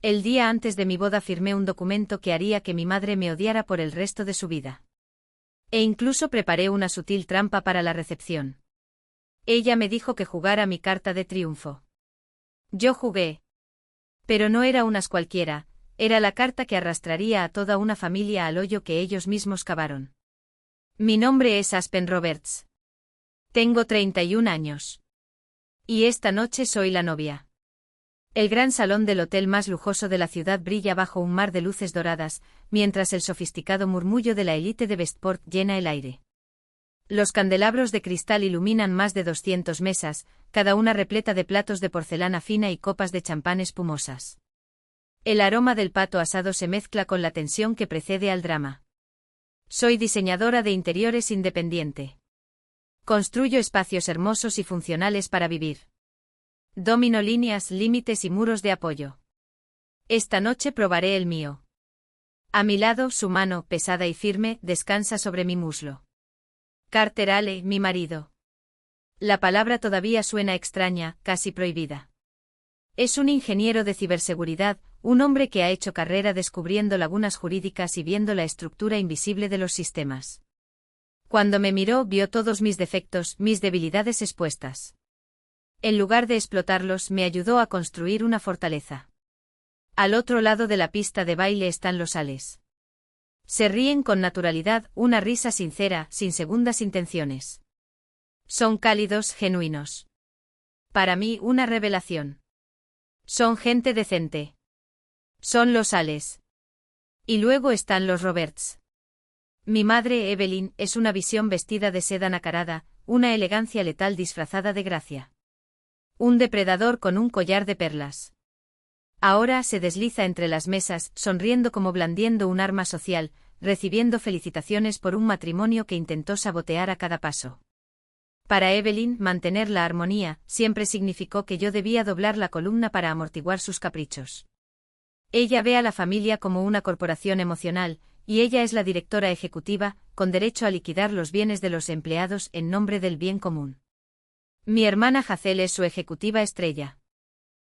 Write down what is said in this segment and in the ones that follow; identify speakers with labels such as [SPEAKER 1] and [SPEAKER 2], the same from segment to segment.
[SPEAKER 1] El día antes de mi boda firmé un documento que haría que mi madre me odiara por el resto de su vida. E incluso preparé una sutil trampa para la recepción. Ella me dijo que jugara mi carta de triunfo. Yo jugué. Pero no era unas cualquiera, era la carta que arrastraría a toda una familia al hoyo que ellos mismos cavaron. Mi nombre es Aspen Roberts. Tengo 31 años. Y esta noche soy la novia. El gran salón del hotel más lujoso de la ciudad brilla bajo un mar de luces doradas, mientras el sofisticado murmullo de la élite de Westport llena el aire. Los candelabros de cristal iluminan más de 200 mesas, cada una repleta de platos de porcelana fina y copas de champán espumosas. El aroma del pato asado se mezcla con la tensión que precede al drama. Soy diseñadora de interiores independiente. Construyo espacios hermosos y funcionales para vivir. Domino líneas, límites y muros de apoyo. Esta noche probaré el mío. A mi lado, su mano, pesada y firme, descansa sobre mi muslo. Carter Hale, mi marido. La palabra todavía suena extraña, casi prohibida. Es un ingeniero de ciberseguridad, un hombre que ha hecho carrera descubriendo lagunas jurídicas y viendo la estructura invisible de los sistemas. Cuando me miró, vio todos mis defectos, mis debilidades expuestas. En lugar de explotarlos, me ayudó a construir una fortaleza. Al otro lado de la pista de baile están los Hales. Se ríen con naturalidad, una risa sincera, sin segundas intenciones. Son cálidos, genuinos. Para mí, una revelación. Son gente decente. Son los Hales. Y luego están los Roberts. Mi madre, Evelyn, es una visión vestida de seda nacarada, una elegancia letal disfrazada de gracia. Un depredador con un collar de perlas. Ahora se desliza entre las mesas, sonriendo como blandiendo un arma social, recibiendo felicitaciones por un matrimonio que intentó sabotear a cada paso. Para Evelyn, mantener la armonía siempre significó que yo debía doblar la columna para amortiguar sus caprichos. Ella ve a la familia como una corporación emocional, y ella es la directora ejecutiva, con derecho a liquidar los bienes de los empleados en nombre del bien común. Mi hermana Hazel es su ejecutiva estrella.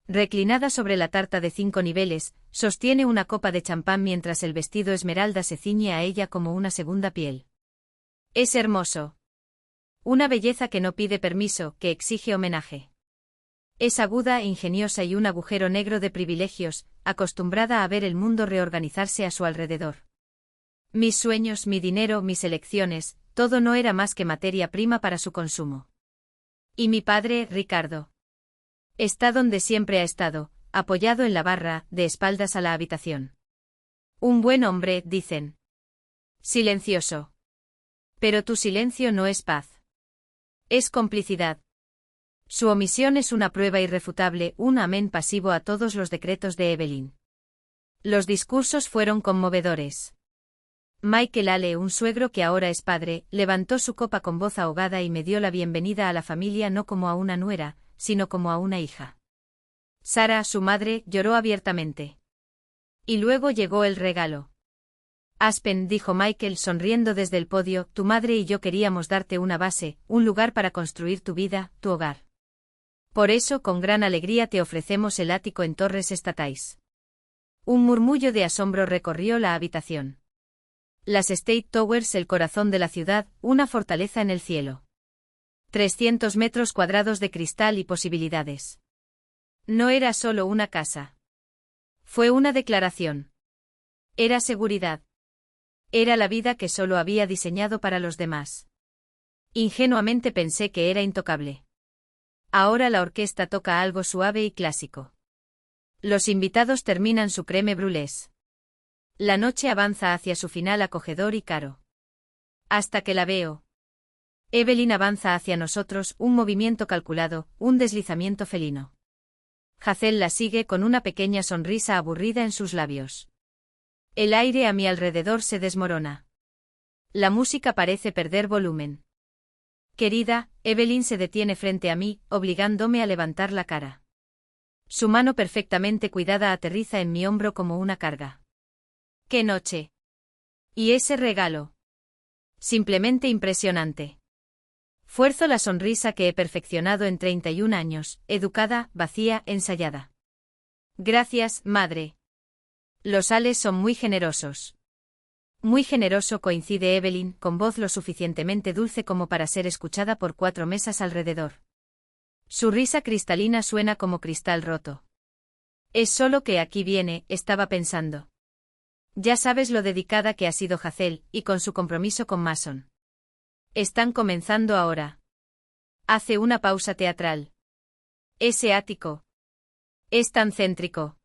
[SPEAKER 1] Reclinada sobre la tarta de 5 niveles, sostiene una copa de champán mientras el vestido esmeralda se ciñe a ella como una segunda piel. Es hermoso. Una belleza que no pide permiso, que exige homenaje. Es aguda, ingeniosa y un agujero negro de privilegios, acostumbrada a ver el mundo reorganizarse a su alrededor. Mis sueños, mi dinero, mis elecciones, todo no era más que materia prima para su consumo. Y mi padre, Ricardo. Está donde siempre ha estado, apoyado en la barra, de espaldas a la habitación. Un buen hombre, dicen. Silencioso. Pero tu silencio no es paz. Es complicidad. Su omisión es una prueba irrefutable, un amén pasivo a todos los decretos de Evelyn. Los discursos fueron conmovedores. Michael Hale, un suegro que ahora es padre, levantó su copa con voz ahogada y me dio la bienvenida a la familia no como a una nuera, sino como a una hija. Sarah, su madre, lloró abiertamente. Y luego llegó el regalo. Aspen, dijo Michael sonriendo desde el podio, tu madre y yo queríamos darte una base, un lugar para construir tu vida, tu hogar. Por eso, con gran alegría te ofrecemos el ático en Torres Estatais. Un murmullo de asombro recorrió la habitación. Las State Towers, el corazón de la ciudad, una fortaleza en el cielo. 300 metros cuadrados de cristal y posibilidades. No era solo una casa. Fue una declaración. Era seguridad. Era la vida que solo había diseñado para los demás. Ingenuamente pensé que era intocable. Ahora la orquesta toca algo suave y clásico. Los invitados terminan su crème brûlée. La noche avanza hacia su final acogedor y caro. Hasta que la veo. Evelyn avanza hacia nosotros, un movimiento calculado, un deslizamiento felino. Hazel la sigue con una pequeña sonrisa aburrida en sus labios. El aire a mi alrededor se desmorona. La música parece perder volumen. Querida, Evelyn se detiene frente a mí, obligándome a levantar la cara. Su mano perfectamente cuidada aterriza en mi hombro como una carga. ¡Qué noche! ¿Y ese regalo? Simplemente impresionante. Fuerzo la sonrisa que he perfeccionado en 31 años, educada, vacía, ensayada. Gracias, madre. Los ales son muy generosos. Muy generoso, coincide Evelyn, con voz lo suficientemente dulce como para ser escuchada por 4 mesas alrededor. Su risa cristalina suena como cristal roto. Es solo que aquí viene, estaba pensando. Ya sabes lo dedicada que ha sido Hazel, y con su compromiso con Mason. Están comenzando ahora. Hace una pausa teatral. Ese ático. Es tan céntrico.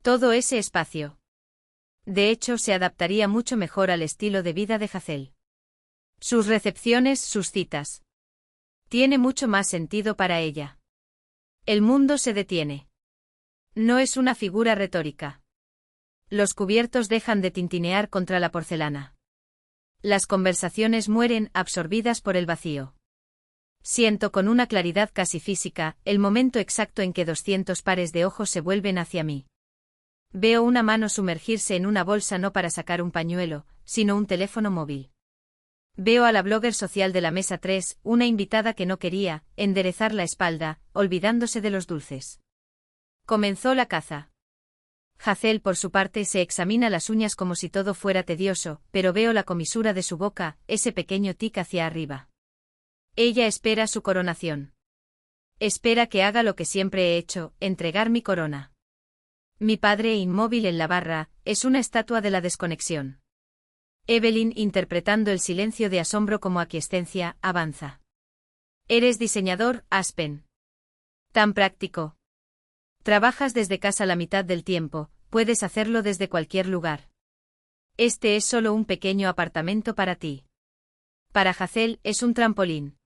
[SPEAKER 1] Todo ese espacio. De hecho, se adaptaría mucho mejor al estilo de vida de Hazel. Sus recepciones, sus citas. Tiene mucho más sentido para ella. El mundo se detiene. No es una figura retórica. Los cubiertos dejan de tintinear contra la porcelana. Las conversaciones mueren, absorbidas por el vacío. Siento con una claridad casi física el momento exacto en que 200 pares de ojos se vuelven hacia mí. Veo una mano sumergirse en una bolsa no para sacar un pañuelo, sino un teléfono móvil. Veo a la blogger social de la mesa 3, una invitada que no quería, enderezar la espalda, olvidándose de los dulces. Comenzó la caza. Hazel, por su parte, se examina las uñas como si todo fuera tedioso, pero veo la comisura de su boca, ese pequeño tic hacia arriba. Ella espera su coronación. Espera que haga lo que siempre he hecho, entregar mi corona. Mi padre, inmóvil en la barra, es una estatua de la desconexión. Evelyn, interpretando el silencio de asombro como aquiescencia, avanza. Eres diseñador, Aspen. Tan práctico. Trabajas desde casa la mitad del tiempo, puedes hacerlo desde cualquier lugar. Este es solo un pequeño apartamento para ti. Para Hazel es un trampolín.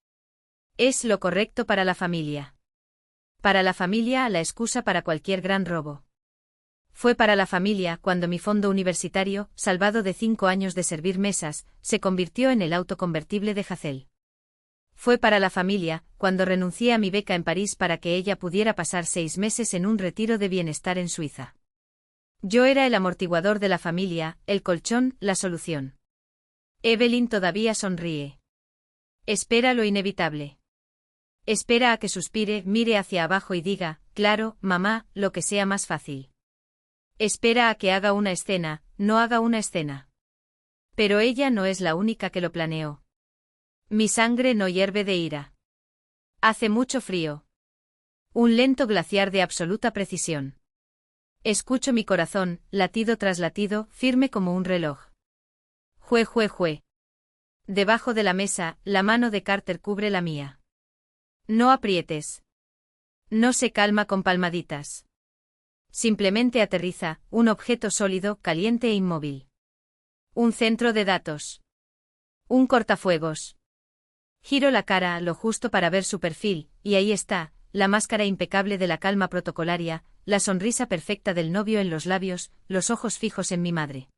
[SPEAKER 1] Es lo correcto para la familia. Para la familia, la excusa para cualquier gran robo. Fue para la familia cuando mi fondo universitario, salvado de 5 años de servir mesas, se convirtió en el auto convertible de Hazel. Fue para la familia cuando renuncié a mi beca en París para que ella pudiera pasar 6 meses en un retiro de bienestar en Suiza. Yo era el amortiguador de la familia, el colchón, la solución. Evelyn todavía sonríe. Espera lo inevitable. Espera a que suspire, mire hacia abajo y diga, claro, mamá, lo que sea más fácil. Espera a que haga una escena, no haga una escena. Pero ella no es la única que lo planeó. Mi sangre no hierve de ira. Hace mucho frío. Un lento glaciar de absoluta precisión. Escucho mi corazón, latido tras latido, firme como un reloj. Jue, jue, jue. Debajo de la mesa, la mano de Carter cubre la mía. No aprietes. No se calma con palmaditas. Simplemente aterriza, un objeto sólido, caliente e inmóvil. Un centro de datos. Un cortafuegos. Giro la cara lo justo para ver su perfil, y ahí está, la máscara impecable de la calma protocolaria, la sonrisa perfecta del novio en los labios, los ojos fijos en mi madre.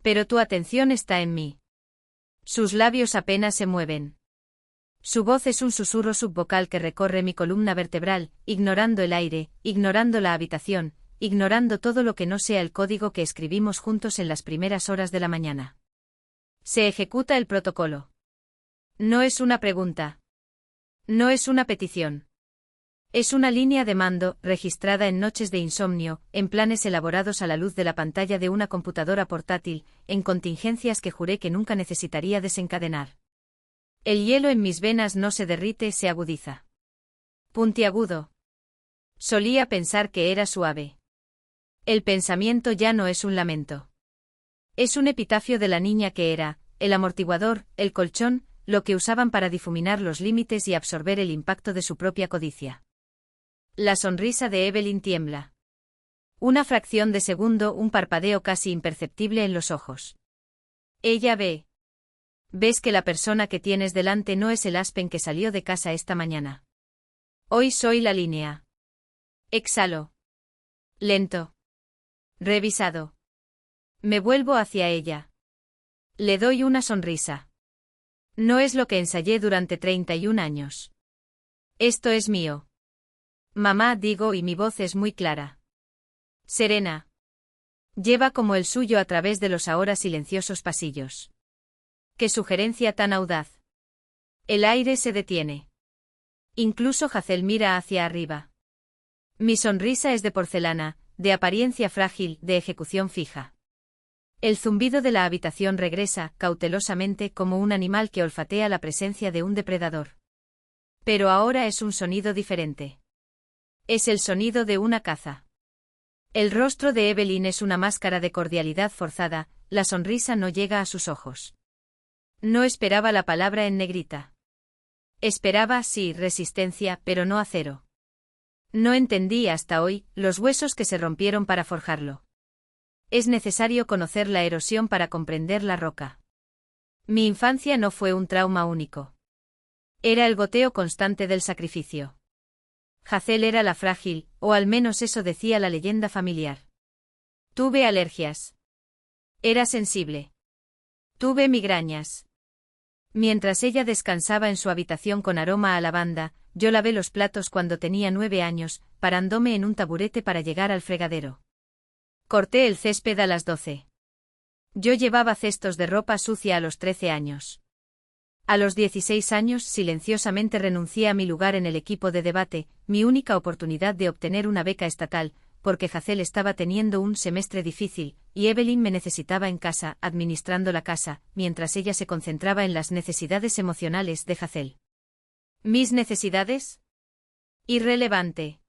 [SPEAKER 1] Pero tu atención está en mí. Sus labios apenas se mueven. Su voz es un susurro subvocal que recorre mi columna vertebral, ignorando el aire, ignorando la habitación, ignorando todo lo que no sea el código que escribimos juntos en las primeras horas de la mañana. Se ejecuta el protocolo. No es una pregunta. No es una petición. Es una línea de mando, registrada en noches de insomnio, en planes elaborados a la luz de la pantalla de una computadora portátil, en contingencias que juré que nunca necesitaría desencadenar. El hielo en mis venas no se derrite, se agudiza. Puntiagudo. Solía pensar que era suave. El pensamiento ya no es un lamento. Es un epitafio de la niña que era, el amortiguador, el colchón, lo que usaban para difuminar los límites y absorber el impacto de su propia codicia. La sonrisa de Evelyn tiembla. Una fracción de segundo, un parpadeo casi imperceptible en los ojos. Ella ve. Ves que la persona que tienes delante no es el Aspen que salió de casa esta mañana. Hoy soy la línea. Exhalo. Lento. Revisado. Me vuelvo hacia ella. Le doy una sonrisa. No es lo que ensayé durante 31 años. Esto es mío. Mamá, digo, y mi voz es muy clara. Serena. Lleva como el suyo a través de los ahora silenciosos pasillos. ¡Qué sugerencia tan audaz! El aire se detiene. Incluso Hazel mira hacia arriba. Mi sonrisa es de porcelana, de apariencia frágil, de ejecución fija. El zumbido de la habitación regresa, cautelosamente, como un animal que olfatea la presencia de un depredador. Pero ahora es un sonido diferente. Es el sonido de una caza. El rostro de Evelyn es una máscara de cordialidad forzada, la sonrisa no llega a sus ojos. No esperaba la palabra en negrita. Esperaba, sí, resistencia, pero no acero. No entendí hasta hoy los huesos que se rompieron para forjarlo. Es necesario conocer la erosión para comprender la roca. Mi infancia no fue un trauma único. Era el goteo constante del sacrificio. Hazel era la frágil, o al menos eso decía la leyenda familiar. Tuve alergias. Era sensible. Tuve migrañas. Mientras ella descansaba en su habitación con aroma a lavanda, yo lavé los platos cuando tenía 9 años, parándome en un taburete para llegar al fregadero. Corté el césped a las 12. Yo llevaba cestos de ropa sucia a los 13 años. A los 16 años silenciosamente renuncié a mi lugar en el equipo de debate, mi única oportunidad de obtener una beca estatal, porque Hazel estaba teniendo un semestre difícil, y Evelyn me necesitaba en casa, administrando la casa, mientras ella se concentraba en las necesidades emocionales de Hazel. ¿Mis necesidades? Irrelevante.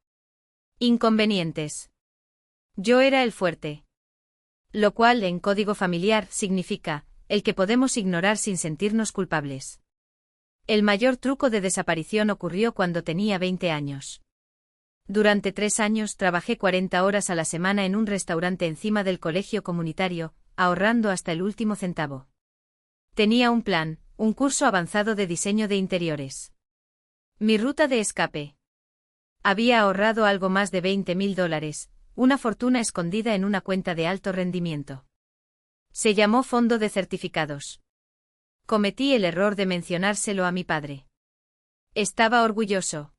[SPEAKER 1] Inconvenientes. Yo era el fuerte. Lo cual, en código familiar, significa, el que podemos ignorar sin sentirnos culpables. El mayor truco de desaparición ocurrió cuando tenía 20 años. Durante 3 años trabajé 40 horas a la semana en un restaurante encima del colegio comunitario, ahorrando hasta el último centavo. Tenía un plan, un curso avanzado de diseño de interiores. Mi ruta de escape. Había ahorrado algo más de $20.000, una fortuna escondida en una cuenta de alto rendimiento. Se llamó fondo de certificados. Cometí el error de mencionárselo a mi padre. Estaba orgulloso.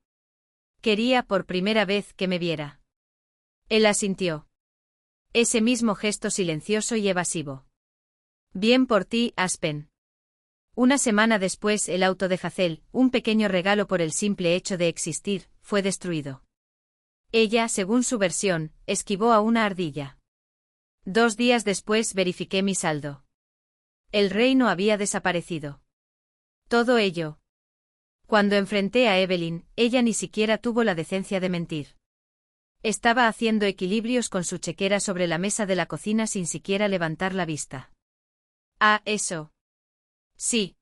[SPEAKER 1] Quería por primera vez que me viera. Él asintió. Ese mismo gesto silencioso y evasivo. Bien por ti, Aspen. Una semana después el auto de Hazel, un pequeño regalo por el simple hecho de existir, fue destruido. Ella, según su versión, esquivó a una ardilla. 2 días después verifiqué mi saldo. El reino había desaparecido. Todo ello. Cuando enfrenté a Evelyn, ella ni siquiera tuvo la decencia de mentir. Estaba haciendo equilibrios con su chequera sobre la mesa de la cocina sin siquiera levantar la vista. Ah, eso. Sí.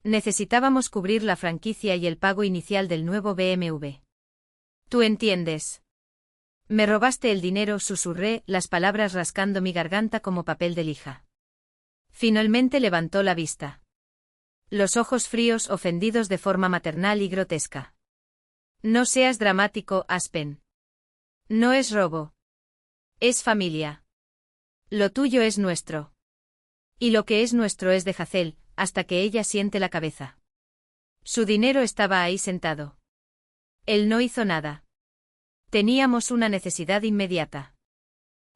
[SPEAKER 1] Necesitábamos cubrir la franquicia y el pago inicial del nuevo BMW. ¿Tú entiendes? Me robaste el dinero, susurré, las palabras rascando mi garganta como papel de lija. Finalmente levantó la vista. Los ojos fríos, ofendidos de forma maternal y grotesca. No seas dramático, Aspen. No es robo. Es familia. Lo tuyo es nuestro. Y lo que es nuestro es de Hazel, hasta que ella siente la cabeza. Su dinero estaba ahí sentado. Él no hizo nada. Teníamos una necesidad inmediata.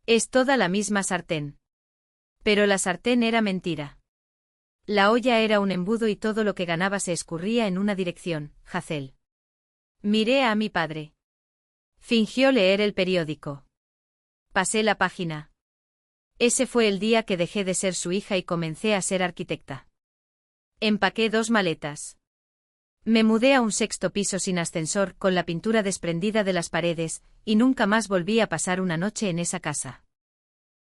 [SPEAKER 1] Es toda la misma sartén. Pero la sartén era mentira. La olla era un embudo y todo lo que ganaba se escurría en una dirección, Hazel. Miré a mi padre. Fingió leer el periódico. Pasé la página. Ese fue el día que dejé de ser su hija y comencé a ser arquitecta. Empaqué 2 maletas. Me mudé a un 6º piso sin ascensor, con la pintura desprendida de las paredes, y nunca más volví a pasar una noche en esa casa.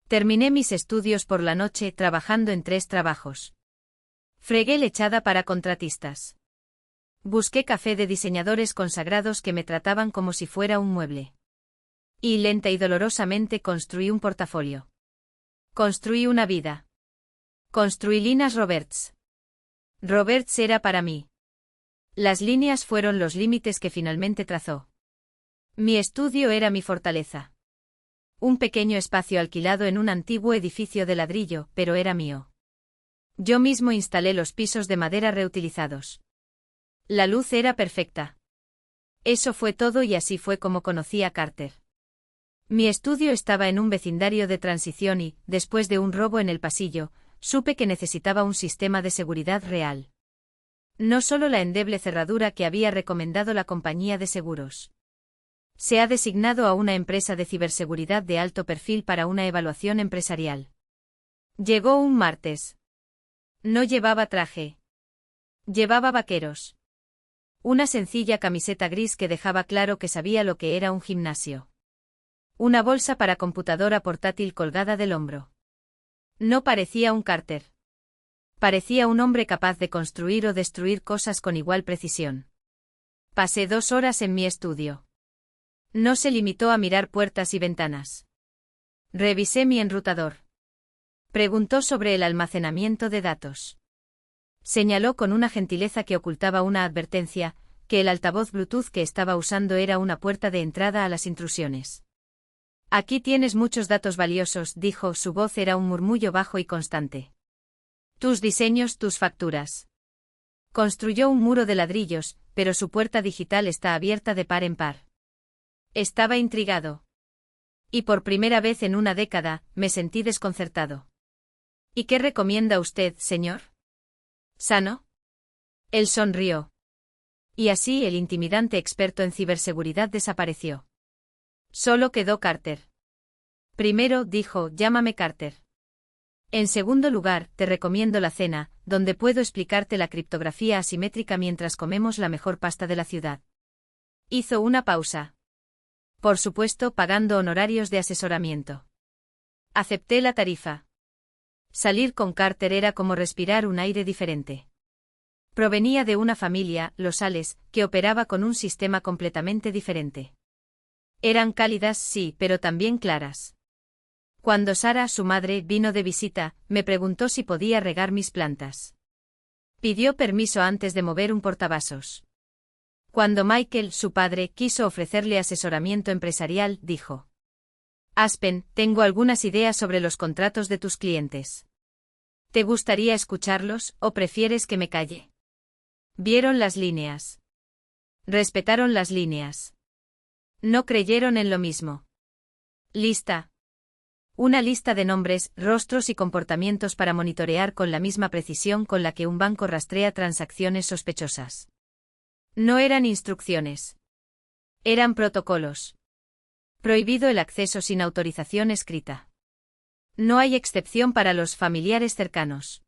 [SPEAKER 1] Terminé mis estudios por la noche trabajando en 3 trabajos. Fregué lechada para contratistas. Busqué café de diseñadores consagrados que me trataban como si fuera un mueble. Y lenta y dolorosamente construí un portafolio. Construí una vida. Construí Linas Roberts. Roberts era para mí. Las líneas fueron los límites que finalmente trazó. Mi estudio era mi fortaleza. Un pequeño espacio alquilado en un antiguo edificio de ladrillo, pero era mío. Yo mismo instalé los pisos de madera reutilizados. La luz era perfecta. Eso fue todo y así fue como conocí a Carter. Mi estudio estaba en un vecindario de transición y, después de un robo en el pasillo, supe que necesitaba un sistema de seguridad real. No solo la endeble cerradura que había recomendado la compañía de seguros. Se ha designado a una empresa de ciberseguridad de alto perfil para una evaluación empresarial. Llegó un martes. No llevaba traje. Llevaba vaqueros. Una sencilla camiseta gris que dejaba claro que sabía lo que era un gimnasio. Una bolsa para computadora portátil colgada del hombro. No parecía un Carter. Parecía un hombre capaz de construir o destruir cosas con igual precisión. Pasé 2 horas en mi estudio. No se limitó a mirar puertas y ventanas. Revisé mi enrutador. Preguntó sobre el almacenamiento de datos. Señaló con una gentileza que ocultaba una advertencia, que el altavoz Bluetooth que estaba usando era una puerta de entrada a las intrusiones. Aquí tienes muchos datos valiosos, dijo, su voz era un murmullo bajo y constante. Tus diseños, tus facturas. Construyó un muro de ladrillos, pero su puerta digital está abierta de par en par. Estaba intrigado. Y por primera vez en una década, me sentí desconcertado. ¿Y qué recomienda usted, señor? ¿Sano? Él sonrió. Y así el intimidante experto en ciberseguridad desapareció. Solo quedó Carter. Primero, dijo, llámame Carter. En segundo lugar, te recomiendo la cena, donde puedo explicarte la criptografía asimétrica mientras comemos la mejor pasta de la ciudad. Hizo una pausa. Por supuesto, pagando honorarios de asesoramiento. Acepté la tarifa. Salir con Carter era como respirar un aire diferente. Provenía de una familia, los Sales, que operaba con un sistema completamente diferente. Eran cálidas, sí, pero también claras. Cuando Sara, su madre, vino de visita, me preguntó si podía regar mis plantas. Pidió permiso antes de mover un portavasos. Cuando Michael, su padre, quiso ofrecerle asesoramiento empresarial, dijo: Aspen, tengo algunas ideas sobre los contratos de tus clientes. ¿Te gustaría escucharlos, o prefieres que me calle? Vieron las líneas. Respetaron las líneas. No creyeron en lo mismo. Lista. Una lista de nombres, rostros y comportamientos para monitorear con la misma precisión con la que un banco rastrea transacciones sospechosas. No eran instrucciones. Eran protocolos. Prohibido el acceso sin autorización escrita. No hay excepción para los familiares cercanos.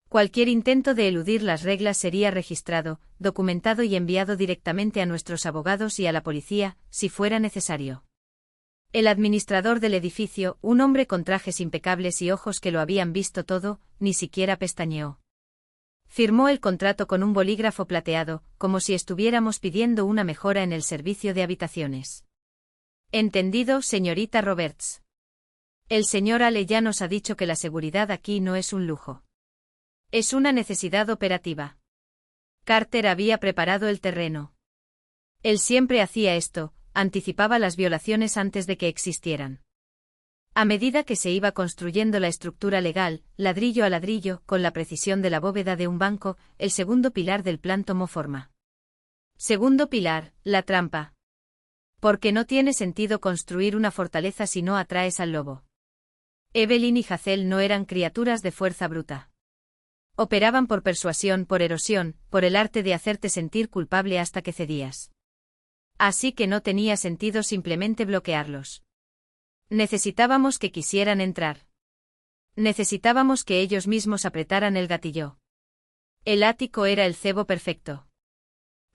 [SPEAKER 1] Cualquier intento de eludir las reglas sería registrado, documentado y enviado directamente a nuestros abogados y a la policía, si fuera necesario. El administrador del edificio, un hombre con trajes impecables y ojos que lo habían visto todo, ni siquiera pestañeó. Firmó el contrato con un bolígrafo plateado, como si estuviéramos pidiendo una mejora en el servicio de habitaciones. Entendido, señorita Roberts. El señor Ale ya nos ha dicho que la seguridad aquí no es un lujo. Es una necesidad operativa. Carter había preparado el terreno. Él siempre hacía esto, anticipaba las violaciones antes de que existieran. A medida que se iba construyendo la estructura legal, ladrillo a ladrillo, con la precisión de la bóveda de un banco, el segundo pilar del plan tomó forma. Segundo pilar, la trampa. Porque no tiene sentido construir una fortaleza si no atraes al lobo. Evelyn y Hazel no eran criaturas de fuerza bruta. Operaban por persuasión, por erosión, por el arte de hacerte sentir culpable hasta que cedías. Así que no tenía sentido simplemente bloquearlos. Necesitábamos que quisieran entrar. Necesitábamos que ellos mismos apretaran el gatillo. El ático era el cebo perfecto.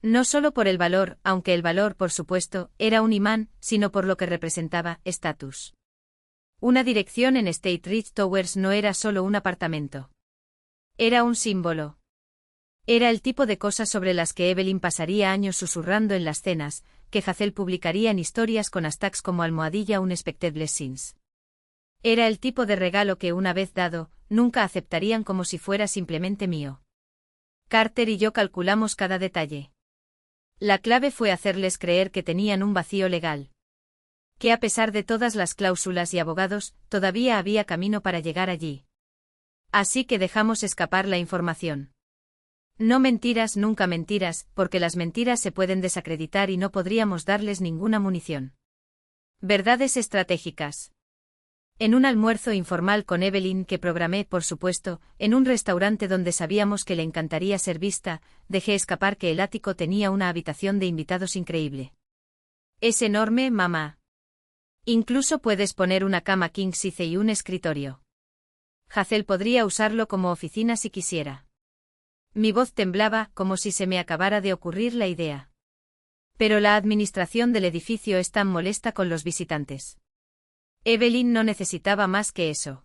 [SPEAKER 1] No solo por el valor, aunque el valor, por supuesto, era un imán, sino por lo que representaba, estatus. Una dirección en State Ridge Towers no era solo un apartamento. Era un símbolo. Era el tipo de cosas sobre las que Evelyn pasaría años susurrando en las cenas, que Hazel publicaría en historias con hashtags como almohadilla unexpected blessings. Era el tipo de regalo que una vez dado, nunca aceptarían como si fuera simplemente mío. Carter y yo calculamos cada detalle. La clave fue hacerles creer que tenían un vacío legal. Que a pesar de todas las cláusulas y abogados, todavía había camino para llegar allí. Así que dejamos escapar la información. No mentiras, nunca mentiras, porque las mentiras se pueden desacreditar y no podríamos darles ninguna munición. Verdades estratégicas. En un almuerzo informal con Evelyn que programé, por supuesto, en un restaurante donde sabíamos que le encantaría ser vista, dejé escapar que el ático tenía una habitación de invitados increíble. Es enorme, mamá. Incluso puedes poner una cama king size y un escritorio. Hazel podría usarlo como oficina si quisiera. Mi voz temblaba, como si se me acabara de ocurrir la idea. Pero la administración del edificio es tan molesta con los visitantes. Evelyn no necesitaba más que eso.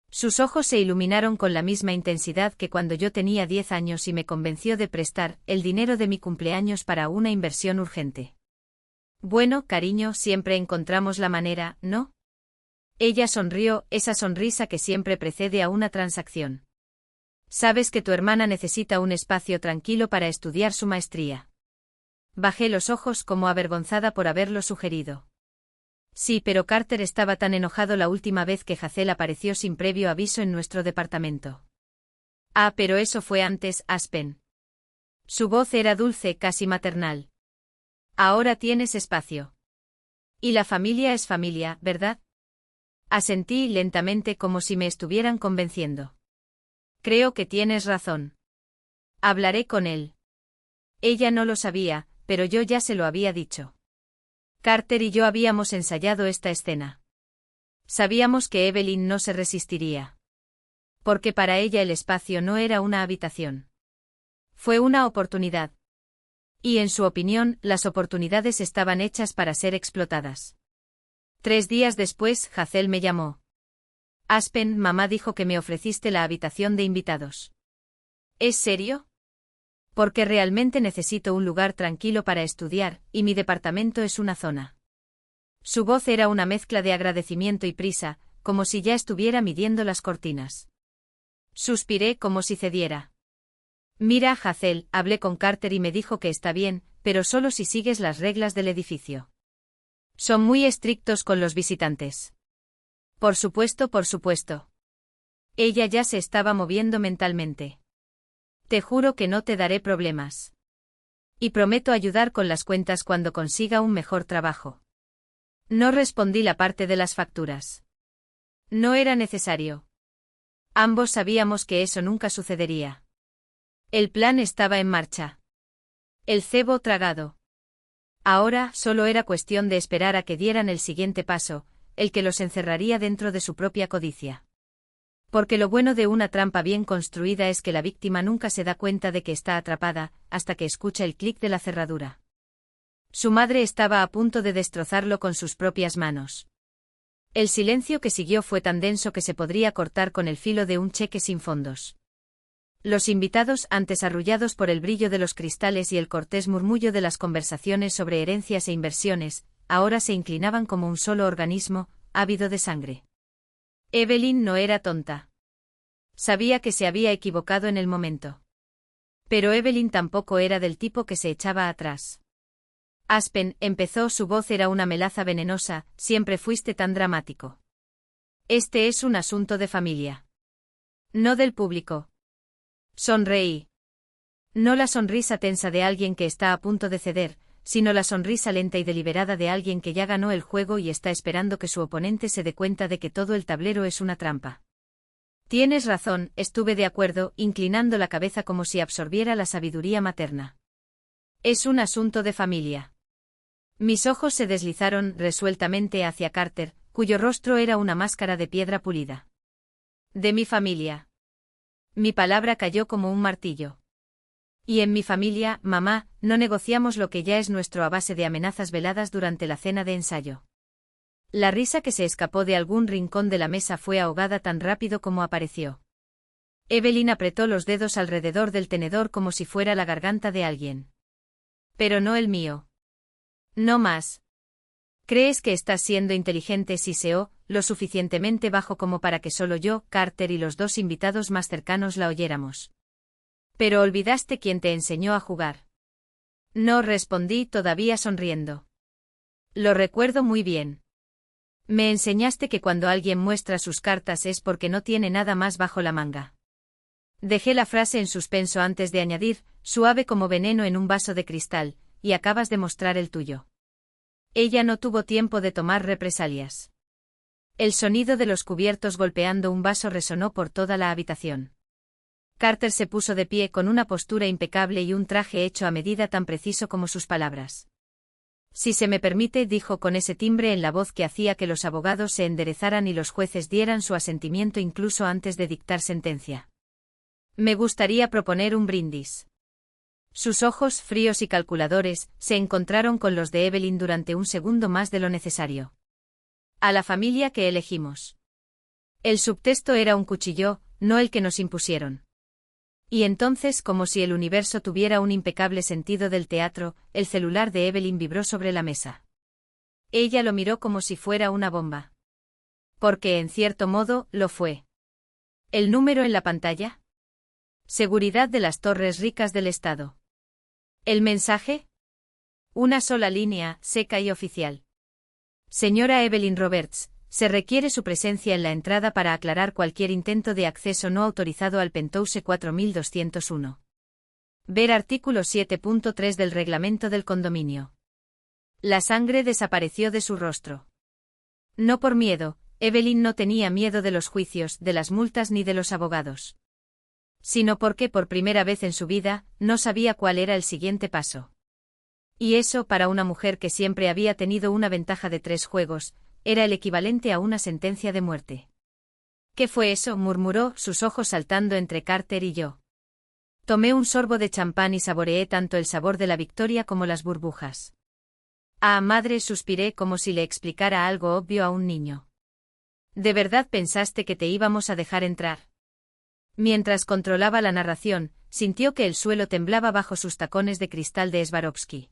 [SPEAKER 1] Sus ojos se iluminaron con la misma intensidad que cuando yo tenía 10 años y me convenció de prestar el dinero de mi cumpleaños para una inversión urgente. Bueno, cariño, siempre encontramos la manera, ¿no? Ella sonrió, esa sonrisa que siempre precede a una transacción. Sabes que tu hermana necesita un espacio tranquilo para estudiar su maestría. Bajé los ojos como avergonzada por haberlo sugerido. Sí, pero Carter estaba tan enojado la última vez que Hazel apareció sin previo aviso en nuestro departamento. Ah, pero eso fue antes, Aspen. Su voz era dulce, casi maternal. Ahora tienes espacio. Y la familia es familia, ¿verdad? Asentí lentamente como si me estuvieran convenciendo. Creo que tienes razón. Hablaré con él. Ella no lo sabía, pero yo ya se lo había dicho. Carter y yo habíamos ensayado esta escena. Sabíamos que Evelyn no se resistiría. Porque para ella el espacio no era una habitación. Fue una oportunidad. Y en su opinión, las oportunidades estaban hechas para ser explotadas. 3 días después, Hazel me llamó. Aspen, mamá dijo que me ofreciste la habitación de invitados. ¿Es serio? Porque realmente necesito un lugar tranquilo para estudiar, y mi departamento es una zona. Su voz era una mezcla de agradecimiento y prisa, como si ya estuviera midiendo las cortinas. Suspiré como si cediera. Mira, Hazel, hablé con Carter y me dijo que está bien, pero solo si sigues las reglas del edificio. Son muy estrictos con los visitantes. Por supuesto, por supuesto. Ella ya se estaba moviendo mentalmente. Te juro que no te daré problemas. Y prometo ayudar con las cuentas cuando consiga un mejor trabajo. No respondí la parte de las facturas. No era necesario. Ambos sabíamos que eso nunca sucedería. El plan estaba en marcha. El cebo tragado. Ahora solo era cuestión de esperar a que dieran el siguiente paso, el que los encerraría dentro de su propia codicia. Porque lo bueno de una trampa bien construida es que la víctima nunca se da cuenta de que está atrapada, hasta que escucha el clic de la cerradura. Su madre estaba a punto de destrozarlo con sus propias manos. El silencio que siguió fue tan denso que se podría cortar con el filo de un cheque sin fondos. Los invitados, antes arrullados por el brillo de los cristales y el cortés murmullo de las conversaciones sobre herencias e inversiones, ahora se inclinaban como un solo organismo, ávido de sangre. Evelyn no era tonta. Sabía que se había equivocado en el momento. Pero Evelyn tampoco era del tipo que se echaba atrás. Aspen, empezó, su voz era una melaza venenosa, siempre fuiste tan dramático. Este es un asunto de familia. No del público. Sonreí. No la sonrisa tensa de alguien que está a punto de ceder, sino la sonrisa lenta y deliberada de alguien que ya ganó el juego y está esperando que su oponente se dé cuenta de que todo el tablero es una trampa. Tienes razón, estuve de acuerdo, inclinando la cabeza como si absorbiera la sabiduría materna. Es un asunto de familia. Mis ojos se deslizaron resueltamente hacia Carter, cuyo rostro era una máscara de piedra pulida. De mi familia. Mi palabra cayó como un martillo. Y en mi familia, mamá, no negociamos lo que ya es nuestro a base de amenazas veladas durante la cena de ensayo. La risa que se escapó de algún rincón de la mesa fue ahogada tan rápido como apareció. Evelyn apretó los dedos alrededor del tenedor como si fuera la garganta de alguien. Pero no el mío. No más. ¿Crees que estás siendo inteligente, siseó, lo suficientemente bajo como para que solo yo, Carter y los 2 invitados más cercanos la oyéramos? Pero olvidaste quién te enseñó a jugar. No, respondí todavía sonriendo. Lo recuerdo muy bien. Me enseñaste que cuando alguien muestra sus cartas es porque no tiene nada más bajo la manga. Dejé la frase en suspenso antes de añadir, suave como veneno en un vaso de cristal, y acabas de mostrar el tuyo. Ella no tuvo tiempo de tomar represalias. El sonido de los cubiertos golpeando un vaso resonó por toda la habitación. Carter se puso de pie con una postura impecable y un traje hecho a medida tan preciso como sus palabras. Si se me permite, dijo con ese timbre en la voz que hacía que los abogados se enderezaran y los jueces dieran su asentimiento incluso antes de dictar sentencia. Me gustaría proponer un brindis. Sus ojos, fríos y calculadores, se encontraron con los de Evelyn durante un segundo más de lo necesario. A la familia que elegimos. El subtexto era un cuchillo, no el que nos impusieron. Y entonces, como si el universo tuviera un impecable sentido del teatro, el celular de Evelyn vibró sobre la mesa. Ella lo miró como si fuera una bomba. Porque, en cierto modo, lo fue. ¿El número en la pantalla? Seguridad de las Torres Ricas del Estado. ¿El mensaje? Una sola línea, seca y oficial. Señora Evelyn Roberts, se requiere su presencia en la entrada para aclarar cualquier intento de acceso no autorizado al Penthouse 4201. Ver artículo 7.3 del reglamento del condominio. La sangre desapareció de su rostro. No por miedo, Evelyn no tenía miedo de los juicios, de las multas ni de los abogados. Sino porque por primera vez en su vida, no sabía cuál era el siguiente paso. Y eso, para una mujer que siempre había tenido una ventaja de 3 juegos, era el equivalente a una sentencia de muerte. ¿Qué fue eso?, murmuró, sus ojos saltando entre Carter y yo. Tomé un sorbo de champán y saboreé tanto el sabor de la victoria como las burbujas. Ah, madre, suspiré como si le explicara algo obvio a un niño. ¿De verdad pensaste que te íbamos a dejar entrar? Mientras controlaba la narración, sintió que el suelo temblaba bajo sus tacones de cristal de Swarovski.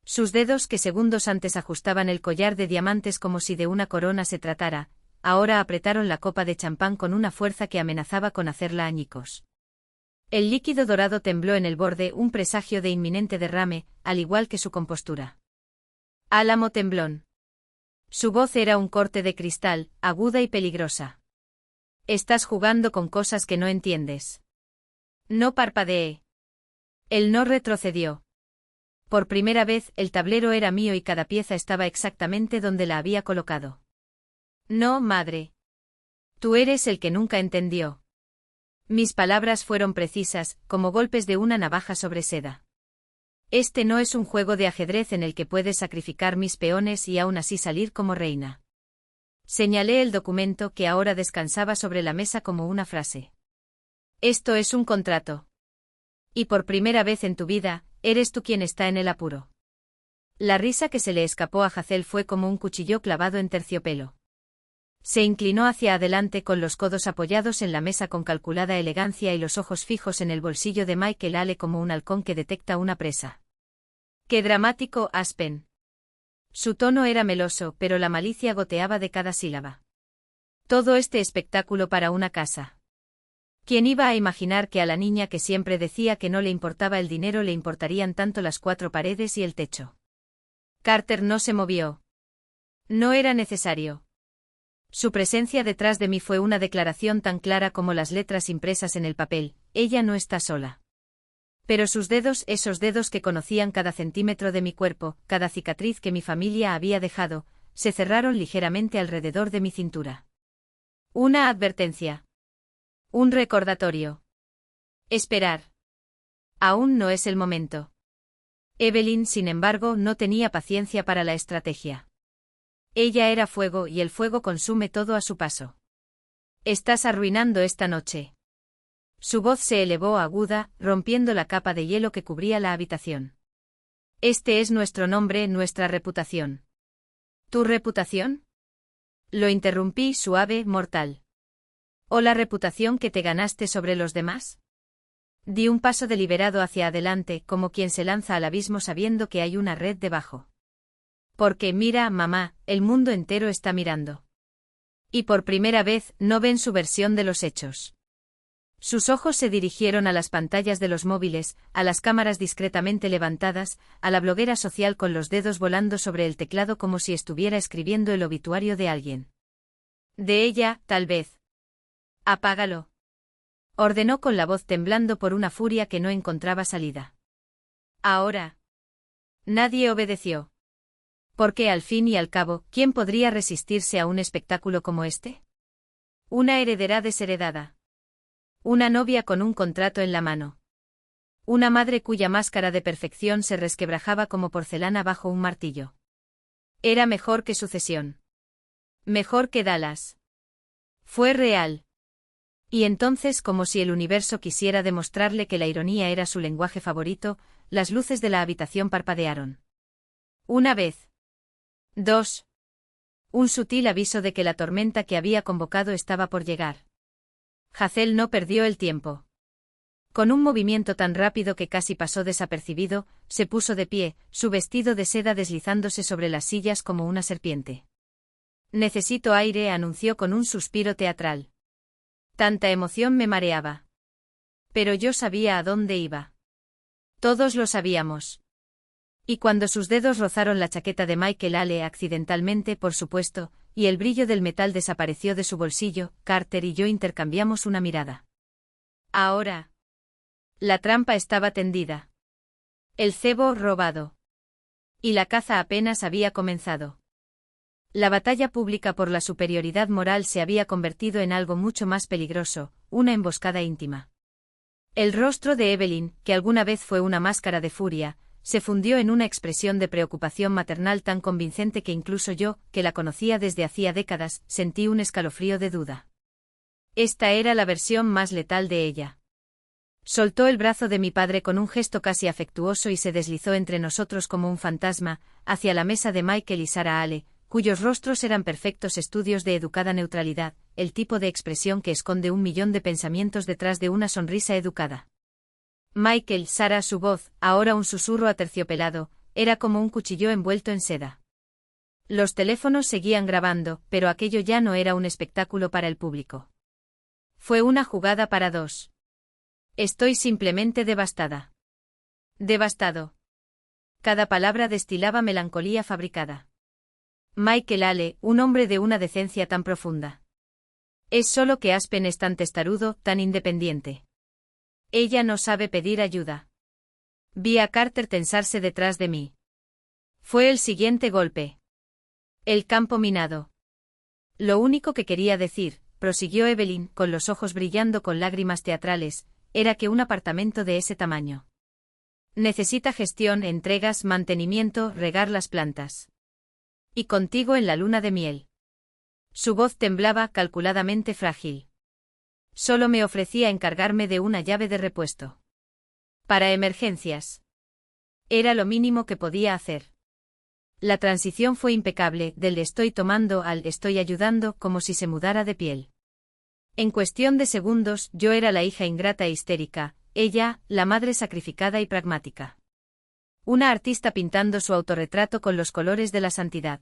[SPEAKER 1] Sus dedos, que segundos antes ajustaban el collar de diamantes como si de una corona se tratara, ahora apretaron la copa de champán con una fuerza que amenazaba con hacerla añicos. El líquido dorado tembló en el borde, un presagio de inminente derrame, al igual que su compostura. Álamo temblón. Su voz era un corte de cristal, aguda y peligrosa. Estás jugando con cosas que no entiendes. No parpadeé. Él no retrocedió. Por primera vez, el tablero era mío y cada pieza estaba exactamente donde la había colocado. No, madre. Tú eres el que nunca entendió. Mis palabras fueron precisas, como golpes de una navaja sobre seda. Este no es un juego de ajedrez en el que puedes sacrificar mis peones y aún así salir como reina. Señalé el documento que ahora descansaba sobre la mesa como una frase. Esto es un contrato. Y por primera vez en tu vida, eres tú quien está en el apuro. La risa que se le escapó a Hazel fue como un cuchillo clavado en terciopelo. Se inclinó hacia adelante con los codos apoyados en la mesa con calculada elegancia y los ojos fijos en el bolsillo de Michael Ale como un halcón que detecta una presa. ¡Qué dramático, Aspen! Su tono era meloso, pero la malicia goteaba de cada sílaba. Todo este espectáculo para una casa. ¿Quién iba a imaginar que a la niña que siempre decía que no le importaba el dinero le importarían tanto las 4 paredes y el techo? Carter no se movió. No era necesario. Su presencia detrás de mí fue una declaración tan clara como las letras impresas en el papel: ella no está sola. Pero sus dedos, esos dedos que conocían cada centímetro de mi cuerpo, cada cicatriz que mi familia había dejado, se cerraron ligeramente alrededor de mi cintura. Una advertencia. Un recordatorio. Esperar. Aún no es el momento. Evelyn, sin embargo, no tenía paciencia para la estrategia. Ella era fuego y el fuego consume todo a su paso. Estás arruinando esta noche. Su voz se elevó aguda, rompiendo la capa de hielo que cubría la habitación. Este es nuestro nombre, nuestra reputación. ¿Tu reputación? Lo interrumpí, suave, mortal. ¿O la reputación que te ganaste sobre los demás? Di un paso deliberado hacia adelante, como quien se lanza al abismo sabiendo que hay una red debajo. Porque mira, mamá, el mundo entero está mirando. Y por primera vez, no ven su versión de los hechos. Sus ojos se dirigieron a las pantallas de los móviles, a las cámaras discretamente levantadas, a la bloguera social con los dedos volando sobre el teclado como si estuviera escribiendo el obituario de alguien. De ella, tal vez. Apágalo. Ordenó con la voz temblando por una furia que no encontraba salida. Ahora. Nadie obedeció. Porque al fin y al cabo, ¿quién podría resistirse a un espectáculo como este? Una heredera desheredada. Una novia con un contrato en la mano. Una madre cuya máscara de perfección se resquebrajaba como porcelana bajo un martillo. Era mejor que Sucesión. Mejor que Dallas. Fue real. Y entonces, como si el universo quisiera demostrarle que la ironía era su lenguaje favorito, las luces de la habitación parpadearon. Una vez. Dos. Un sutil aviso de que la tormenta que había convocado estaba por llegar. Hazel no perdió el tiempo. Con un movimiento tan rápido que casi pasó desapercibido, se puso de pie, su vestido de seda deslizándose sobre las sillas como una serpiente. Necesito aire, anunció con un suspiro teatral. Tanta emoción me mareaba. Pero yo sabía a dónde iba. Todos lo sabíamos. Y cuando sus dedos rozaron la chaqueta de Michael Ale accidentalmente, por supuesto, y el brillo del metal desapareció de su bolsillo, Carter y yo intercambiamos una mirada. Ahora. La trampa estaba tendida. El cebo robado. Y la caza apenas había comenzado. La batalla pública por la superioridad moral se había convertido en algo mucho más peligroso, una emboscada íntima. El rostro de Evelyn, que alguna vez fue una máscara de furia, se fundió en una expresión de preocupación maternal tan convincente que incluso yo, que la conocía desde hacía décadas, sentí un escalofrío de duda. Esta era la versión más letal de ella. Soltó el brazo de mi padre con un gesto casi afectuoso y se deslizó entre nosotros como un fantasma, hacia la mesa de Michael y Sarah Ale, cuyos rostros eran perfectos estudios de educada neutralidad, el tipo de expresión que esconde 1.000.000 de pensamientos detrás de una sonrisa educada. Michael, Sarah, su voz, ahora un susurro aterciopelado, era como un cuchillo envuelto en seda. Los teléfonos seguían grabando, pero aquello ya no era un espectáculo para el público. Fue una jugada para dos. Estoy simplemente devastada. Devastado. Cada palabra destilaba melancolía fabricada. Michael Ale, un hombre de una decencia tan profunda. Es solo que Aspen es tan testarudo, tan independiente. Ella no sabe pedir ayuda. Vi a Carter tensarse detrás de mí. Fue el siguiente golpe. El campo minado. Lo único que quería decir, prosiguió Evelyn, con los ojos brillando con lágrimas teatrales, era que un apartamento de ese tamaño necesita gestión, entregas, mantenimiento, regar las plantas. Y contigo en la luna de miel. Su voz temblaba, calculadamente frágil. Solo me ofrecía encargarme de una llave de repuesto. Para emergencias. Era lo mínimo que podía hacer. La transición fue impecable, del estoy tomando al estoy ayudando, como si se mudara de piel. En cuestión de segundos, yo era la hija ingrata e histérica, ella, la madre sacrificada y pragmática. Una artista pintando su autorretrato con los colores de la santidad.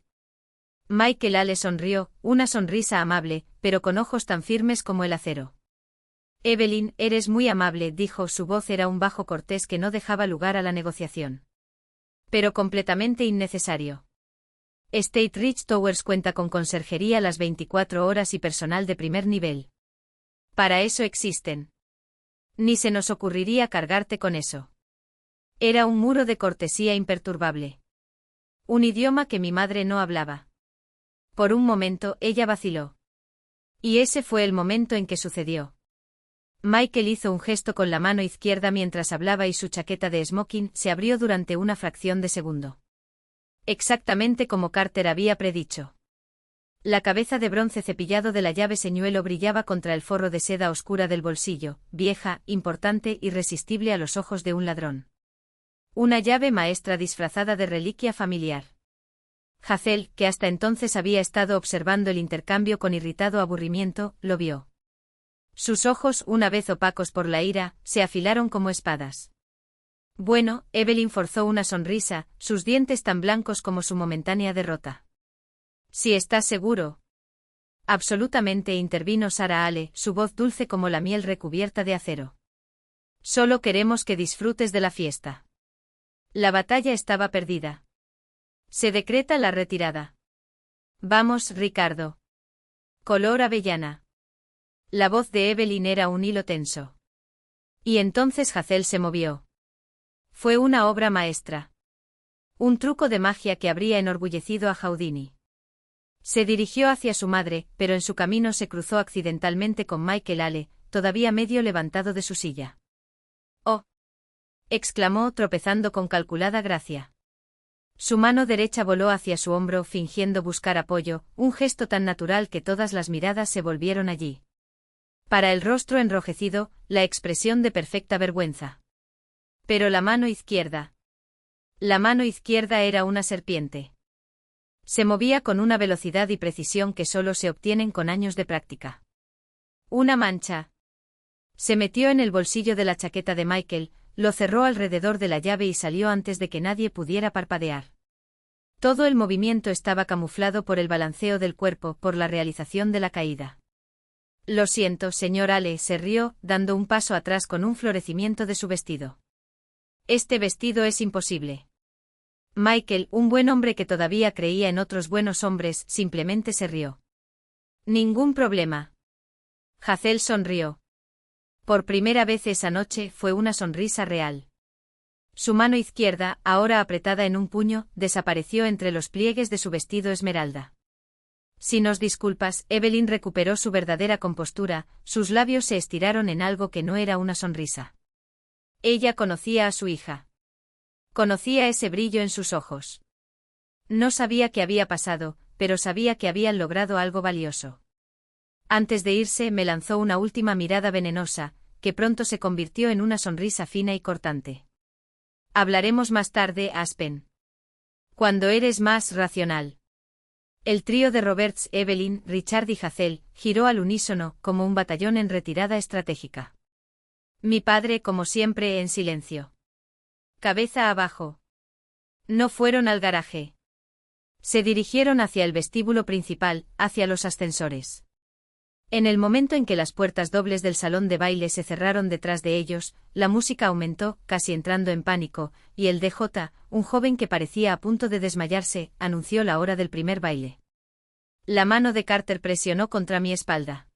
[SPEAKER 1] Michael Ale sonrió, una sonrisa amable, pero con ojos tan firmes como el acero. Evelyn, eres muy amable, dijo, su voz era un bajo cortés que no dejaba lugar a la negociación. Pero completamente innecesario. State Ridge Towers cuenta con conserjería las 24 horas y personal de primer nivel. Para eso existen. Ni se nos ocurriría cargarte con eso. Era un muro de cortesía imperturbable. Un idioma que mi madre no hablaba. Por un momento, ella vaciló. Y ese fue el momento en que sucedió. Michael hizo un gesto con la mano izquierda mientras hablaba y su chaqueta de smoking se abrió durante una fracción de segundo. Exactamente como Carter había predicho. La cabeza de bronce cepillado de la llave señuelo brillaba contra el forro de seda oscura del bolsillo, vieja, importante, irresistible a los ojos de un ladrón. Una llave maestra disfrazada de reliquia familiar. Hazel, que hasta entonces había estado observando el intercambio con irritado aburrimiento, lo vio. Sus ojos, una vez opacos por la ira, se afilaron como espadas. Bueno, Evelyn forzó una sonrisa, sus dientes tan blancos como su momentánea derrota. Si estás seguro. Absolutamente, intervino Sarah Ale, su voz dulce como la miel recubierta de acero. Solo queremos que disfrutes de la fiesta. La batalla estaba perdida. Se decreta la retirada. Vamos, Ricardo. Color avellana. La voz de Evelyn era un hilo tenso. Y entonces Hazel se movió. Fue una obra maestra. Un truco de magia que habría enorgullecido a Houdini. Se dirigió hacia su madre, pero en su camino se cruzó accidentalmente con Michael Ale, todavía medio levantado de su silla. Oh. exclamó tropezando con calculada gracia. Su mano derecha voló hacia su hombro fingiendo buscar apoyo, un gesto tan natural que todas las miradas se volvieron allí. Para el rostro enrojecido, la expresión de perfecta vergüenza. Pero la mano izquierda. La mano izquierda era una serpiente. Se movía con una velocidad y precisión que solo se obtienen con años de práctica. Una mancha. Se metió en el bolsillo de la chaqueta de Michael, lo cerró alrededor de la llave y salió antes de que nadie pudiera parpadear. Todo el movimiento estaba camuflado por el balanceo del cuerpo, por la realización de la caída. Lo siento, señor Ale, se rió, dando un paso atrás con un florecimiento de su vestido. Este vestido es imposible. Michael, un buen hombre que todavía creía en otros buenos hombres, simplemente se rió. Ningún problema. Hazel sonrió. Por primera vez esa noche fue una sonrisa real. Su mano izquierda, ahora apretada en un puño, desapareció entre los pliegues de su vestido esmeralda. Si nos disculpas, Evelyn recuperó su verdadera compostura, sus labios se estiraron en algo que no era una sonrisa. Ella conocía a su hija. Conocía ese brillo en sus ojos. No sabía qué había pasado, pero sabía que habían logrado algo valioso. Antes de irse me lanzó una última mirada venenosa, que pronto se convirtió en una sonrisa fina y cortante. Hablaremos más tarde, Aspen. Cuando eres más racional. El trío de Roberts, Evelyn, Richard y Hazel, giró al unísono, como un batallón en retirada estratégica. Mi padre, como siempre, en silencio. Cabeza abajo. No fueron al garaje. Se dirigieron hacia el vestíbulo principal, hacia los ascensores. En el momento en que las puertas dobles del salón de baile se cerraron detrás de ellos, la música aumentó, casi entrando en pánico, y el DJ, un joven que parecía a punto de desmayarse, anunció la hora del primer baile. La mano de Carter presionó contra mi espalda.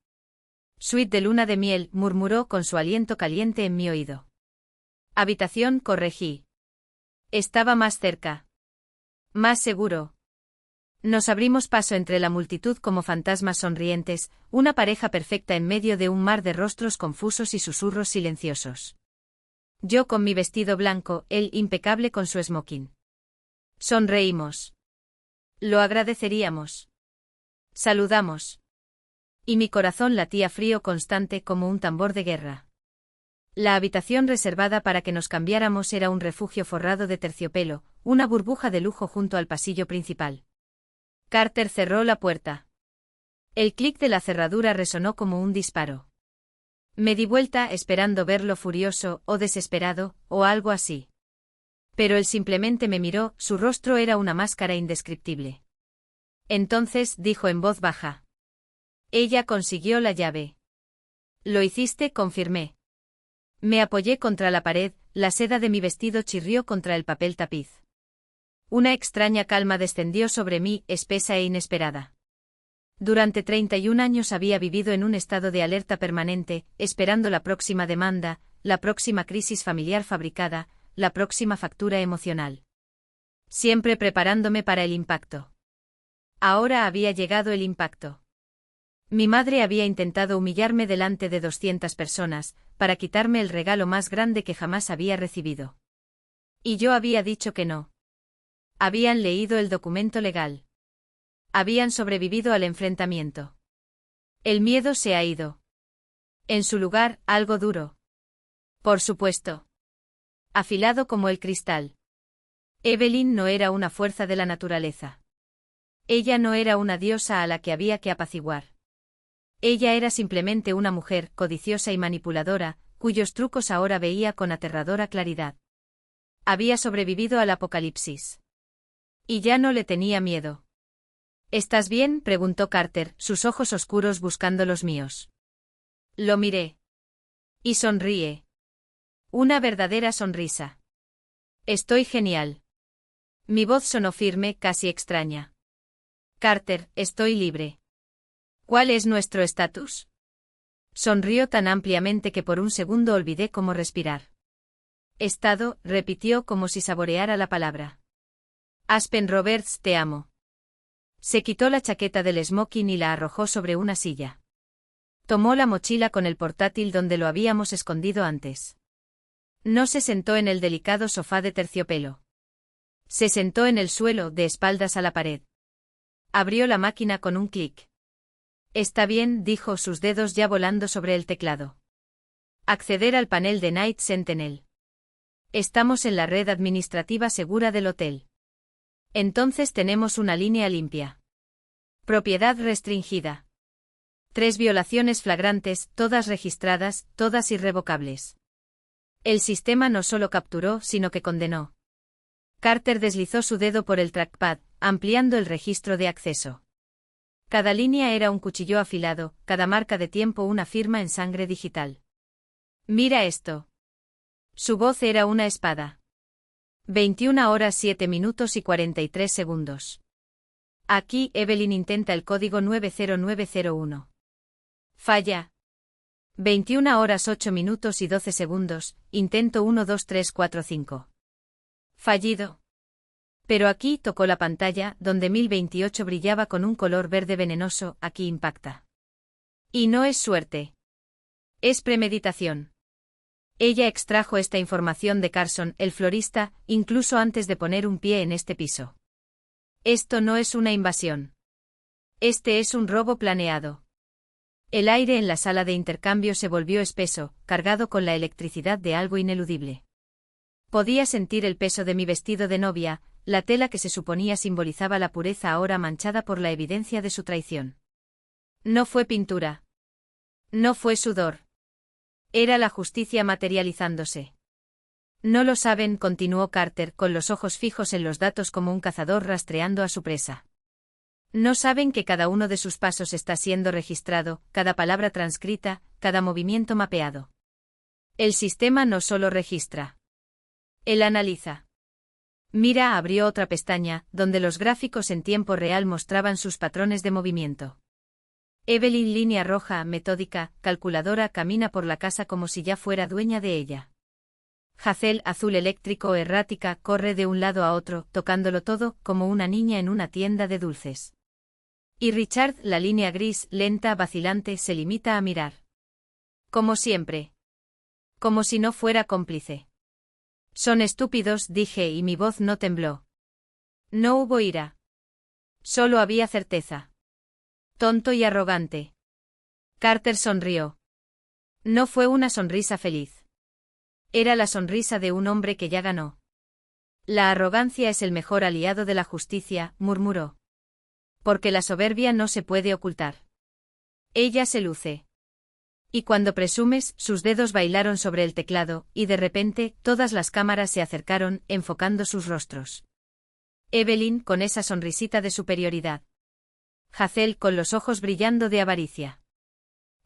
[SPEAKER 1] Suite de luna de miel, murmuró con su aliento caliente en mi oído. Habitación, corregí. Estaba más cerca. Más seguro. Nos abrimos paso entre la multitud como fantasmas sonrientes, una pareja perfecta en medio de un mar de rostros confusos y susurros silenciosos. Yo con mi vestido blanco, él impecable con su smoking. Sonreímos. Lo agradeceríamos. Saludamos. Y mi corazón latía frío constante como un tambor de guerra. La habitación reservada para que nos cambiáramos era un refugio forrado de terciopelo, una burbuja de lujo junto al pasillo principal. Carter cerró la puerta. El clic de la cerradura resonó como un disparo. Me di vuelta esperando verlo furioso, o desesperado, o algo así. Pero él simplemente me miró, su rostro era una máscara indescriptible. Entonces dijo en voz baja. Ella consiguió la llave. Lo hiciste, confirmé. Me apoyé contra la pared, la seda de mi vestido chirrió contra el papel tapiz. Una extraña calma descendió sobre mí, espesa e inesperada. Durante 31 años había vivido en un estado de alerta permanente, esperando la próxima demanda, la próxima crisis familiar fabricada, la próxima factura emocional. Siempre preparándome para el impacto. Ahora había llegado el impacto. Mi madre había intentado humillarme delante de 200 personas, para quitarme el regalo más grande que jamás había recibido. Y yo había dicho que no. Habían leído el documento legal. Habían sobrevivido al enfrentamiento. El miedo se ha ido. En su lugar, algo duro. Por supuesto. Afilado como el cristal. Evelyn no era una fuerza de la naturaleza. Ella no era una diosa a la que había que apaciguar. Ella era simplemente una mujer codiciosa y manipuladora, cuyos trucos ahora veía con aterradora claridad. Había sobrevivido al apocalipsis. Y ya no le tenía miedo. ¿Estás bien?, preguntó Carter, sus ojos oscuros buscando los míos. Lo miré. Y sonríe. Una verdadera sonrisa. Estoy genial. Mi voz sonó firme, casi extraña. Carter, estoy libre. ¿Cuál es nuestro estatus? Sonrió tan ampliamente que por un segundo olvidé cómo respirar. Estado, repitió como si saboreara la palabra. Aspen Roberts, te amo. Se quitó la chaqueta del smoking y la arrojó sobre una silla. Tomó la mochila con el portátil donde lo habíamos escondido antes. No se sentó en el delicado sofá de terciopelo. Se sentó en el suelo, de espaldas a la pared. Abrió la máquina con un clic. Está bien, dijo, sus dedos ya volando sobre el teclado. Acceder al panel de Night Sentinel. Estamos en la red administrativa segura del hotel. Entonces tenemos una línea limpia. Propiedad restringida. 3 violaciones flagrantes, todas registradas, todas irrevocables. El sistema no solo capturó, sino que condenó. Carter deslizó su dedo por el trackpad, ampliando el registro de acceso. Cada línea era un cuchillo afilado, cada marca de tiempo una firma en sangre digital. Mira esto. Su voz era una espada. 21 horas 7 minutos y 43 segundos. Aquí, Evelyn intenta el código 90901. Falla. 21 horas 8 minutos y 12 segundos, intento 12345. Fallido. Pero aquí tocó la pantalla, donde 1028 brillaba con un color verde venenoso, aquí impacta. Y no es suerte. Es premeditación. Ella extrajo esta información de Carson, el florista, incluso antes de poner un pie en este piso. Esto no es una invasión. Este es un robo planeado. El aire en la sala de intercambio se volvió espeso, cargado con la electricidad de algo ineludible. Podía sentir el peso de mi vestido de novia, la tela que se suponía simbolizaba la pureza ahora manchada por la evidencia de su traición. No fue pintura. No fue sudor. Era la justicia materializándose. No lo saben, continuó Carter, con los ojos fijos en los datos como un cazador rastreando a su presa. No saben que cada uno de sus pasos está siendo registrado, cada palabra transcrita, cada movimiento mapeado. El sistema no solo registra. Él analiza. Mira, abrió otra pestaña, donde los gráficos en tiempo real mostraban sus patrones de movimiento. Evelyn, línea roja, metódica, calculadora, camina por la casa como si ya fuera dueña de ella. Hazel, azul eléctrico, errática, corre de un lado a otro, tocándolo todo, como una niña en una tienda de dulces. Y Richard, la línea gris, lenta, vacilante, se limita a mirar. Como siempre. Como si no fuera cómplice. Son estúpidos, dije, y mi voz no tembló. No hubo ira. Solo había certeza. Tonto y arrogante. Carter sonrió. No fue una sonrisa feliz. Era la sonrisa de un hombre que ya ganó. La arrogancia es el mejor aliado de la justicia, murmuró. Porque la soberbia no se puede ocultar. Ella se luce. Y cuando presumes, sus dedos bailaron sobre el teclado, y de repente, todas las cámaras se acercaron, enfocando sus rostros. Evelyn, con esa sonrisita de superioridad. Hazel, con los ojos brillando de avaricia.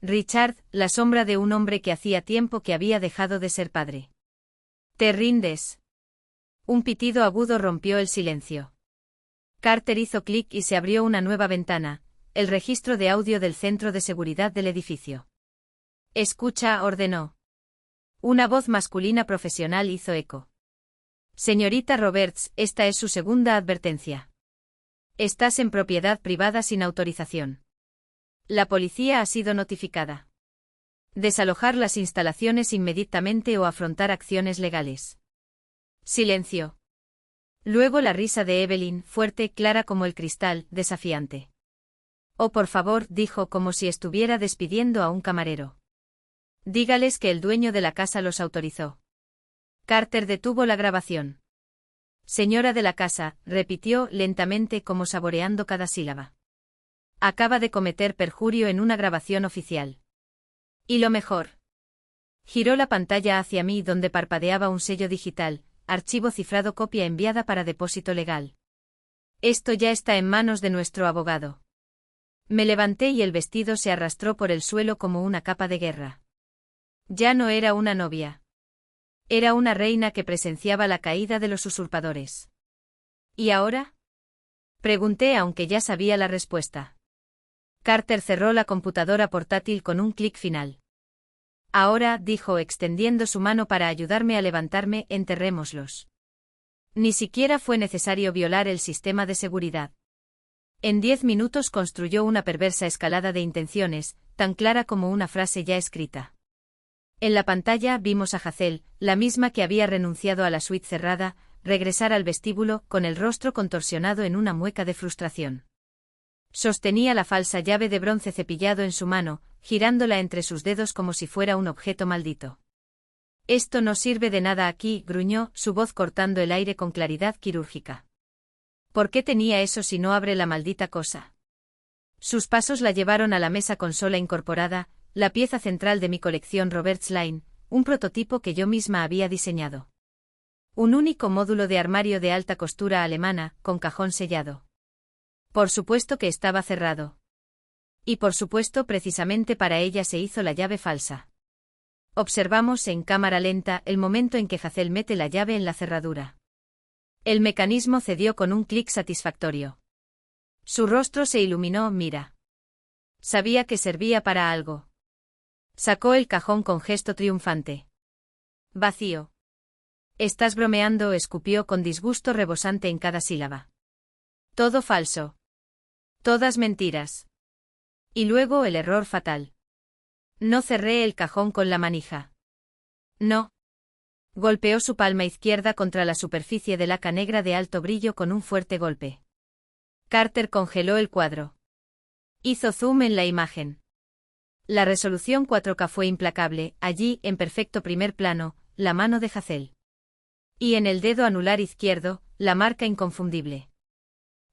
[SPEAKER 1] Richard, la sombra de un hombre que hacía tiempo que había dejado de ser padre. ¿Te rindes? Un pitido agudo rompió el silencio. Carter hizo clic y se abrió una nueva ventana, el registro de audio del centro de seguridad del edificio. Escucha, ordenó. Una voz masculina profesional hizo eco. Señorita Roberts, esta es su segunda advertencia. Estás en propiedad privada sin autorización. La policía ha sido notificada. Desalojar las instalaciones inmediatamente o afrontar acciones legales. Silencio. Luego la risa de Evelyn, fuerte, clara como el cristal, desafiante. Oh, por favor, dijo como si estuviera despidiendo a un camarero. Dígales que el dueño de la casa los autorizó. Carter detuvo la grabación. Señora de la casa, repitió lentamente como saboreando cada sílaba. Acaba de cometer perjurio en una grabación oficial. Y lo mejor. Giró la pantalla hacia mí donde parpadeaba un sello digital, archivo cifrado, copia enviada para depósito legal. Esto ya está en manos de nuestro abogado. Me levanté y el vestido se arrastró por el suelo como una capa de guerra. Ya no era una novia. Era una reina que presenciaba la caída de los usurpadores. ¿Y ahora? Pregunté aunque ya sabía la respuesta. Carter cerró la computadora portátil con un clic final. Ahora, dijo extendiendo su mano para ayudarme a levantarme, enterrémoslos. Ni siquiera fue necesario violar el sistema de seguridad. En 10 minutos construyó una perversa escalada de intenciones, tan clara como una frase ya escrita. En la pantalla vimos a Hazel, la misma que había renunciado a la suite cerrada, regresar al vestíbulo con el rostro contorsionado en una mueca de frustración. Sostenía la falsa llave de bronce cepillado en su mano, girándola entre sus dedos como si fuera un objeto maldito. «Esto no sirve de nada aquí», gruñó, su voz cortando el aire con claridad quirúrgica. «¿Por qué tenía eso si no abre la maldita cosa?» Sus pasos la llevaron a la mesa consola incorporada, la pieza central de mi colección Roberts Line, un prototipo que yo misma había diseñado. Un único módulo de armario de alta costura alemana, con cajón sellado. Por supuesto que estaba cerrado. Y por supuesto precisamente para ella se hizo la llave falsa. Observamos en cámara lenta el momento en que Hazel mete la llave en la cerradura. El mecanismo cedió con un clic satisfactorio. Su rostro se iluminó, mira. Sabía que servía para algo. Sacó el cajón con gesto triunfante. Vacío. «Estás bromeando», escupió con disgusto rebosante en cada sílaba. «Todo falso. Todas mentiras». Y luego el error fatal. No cerré el cajón con la manija. No. Golpeó su palma izquierda contra la superficie de laca negra de alto brillo con un fuerte golpe. Carter congeló el cuadro. Hizo zoom en la imagen. La resolución 4K fue implacable, allí, en perfecto primer plano, la mano de Hazel. Y en el dedo anular izquierdo, la marca inconfundible.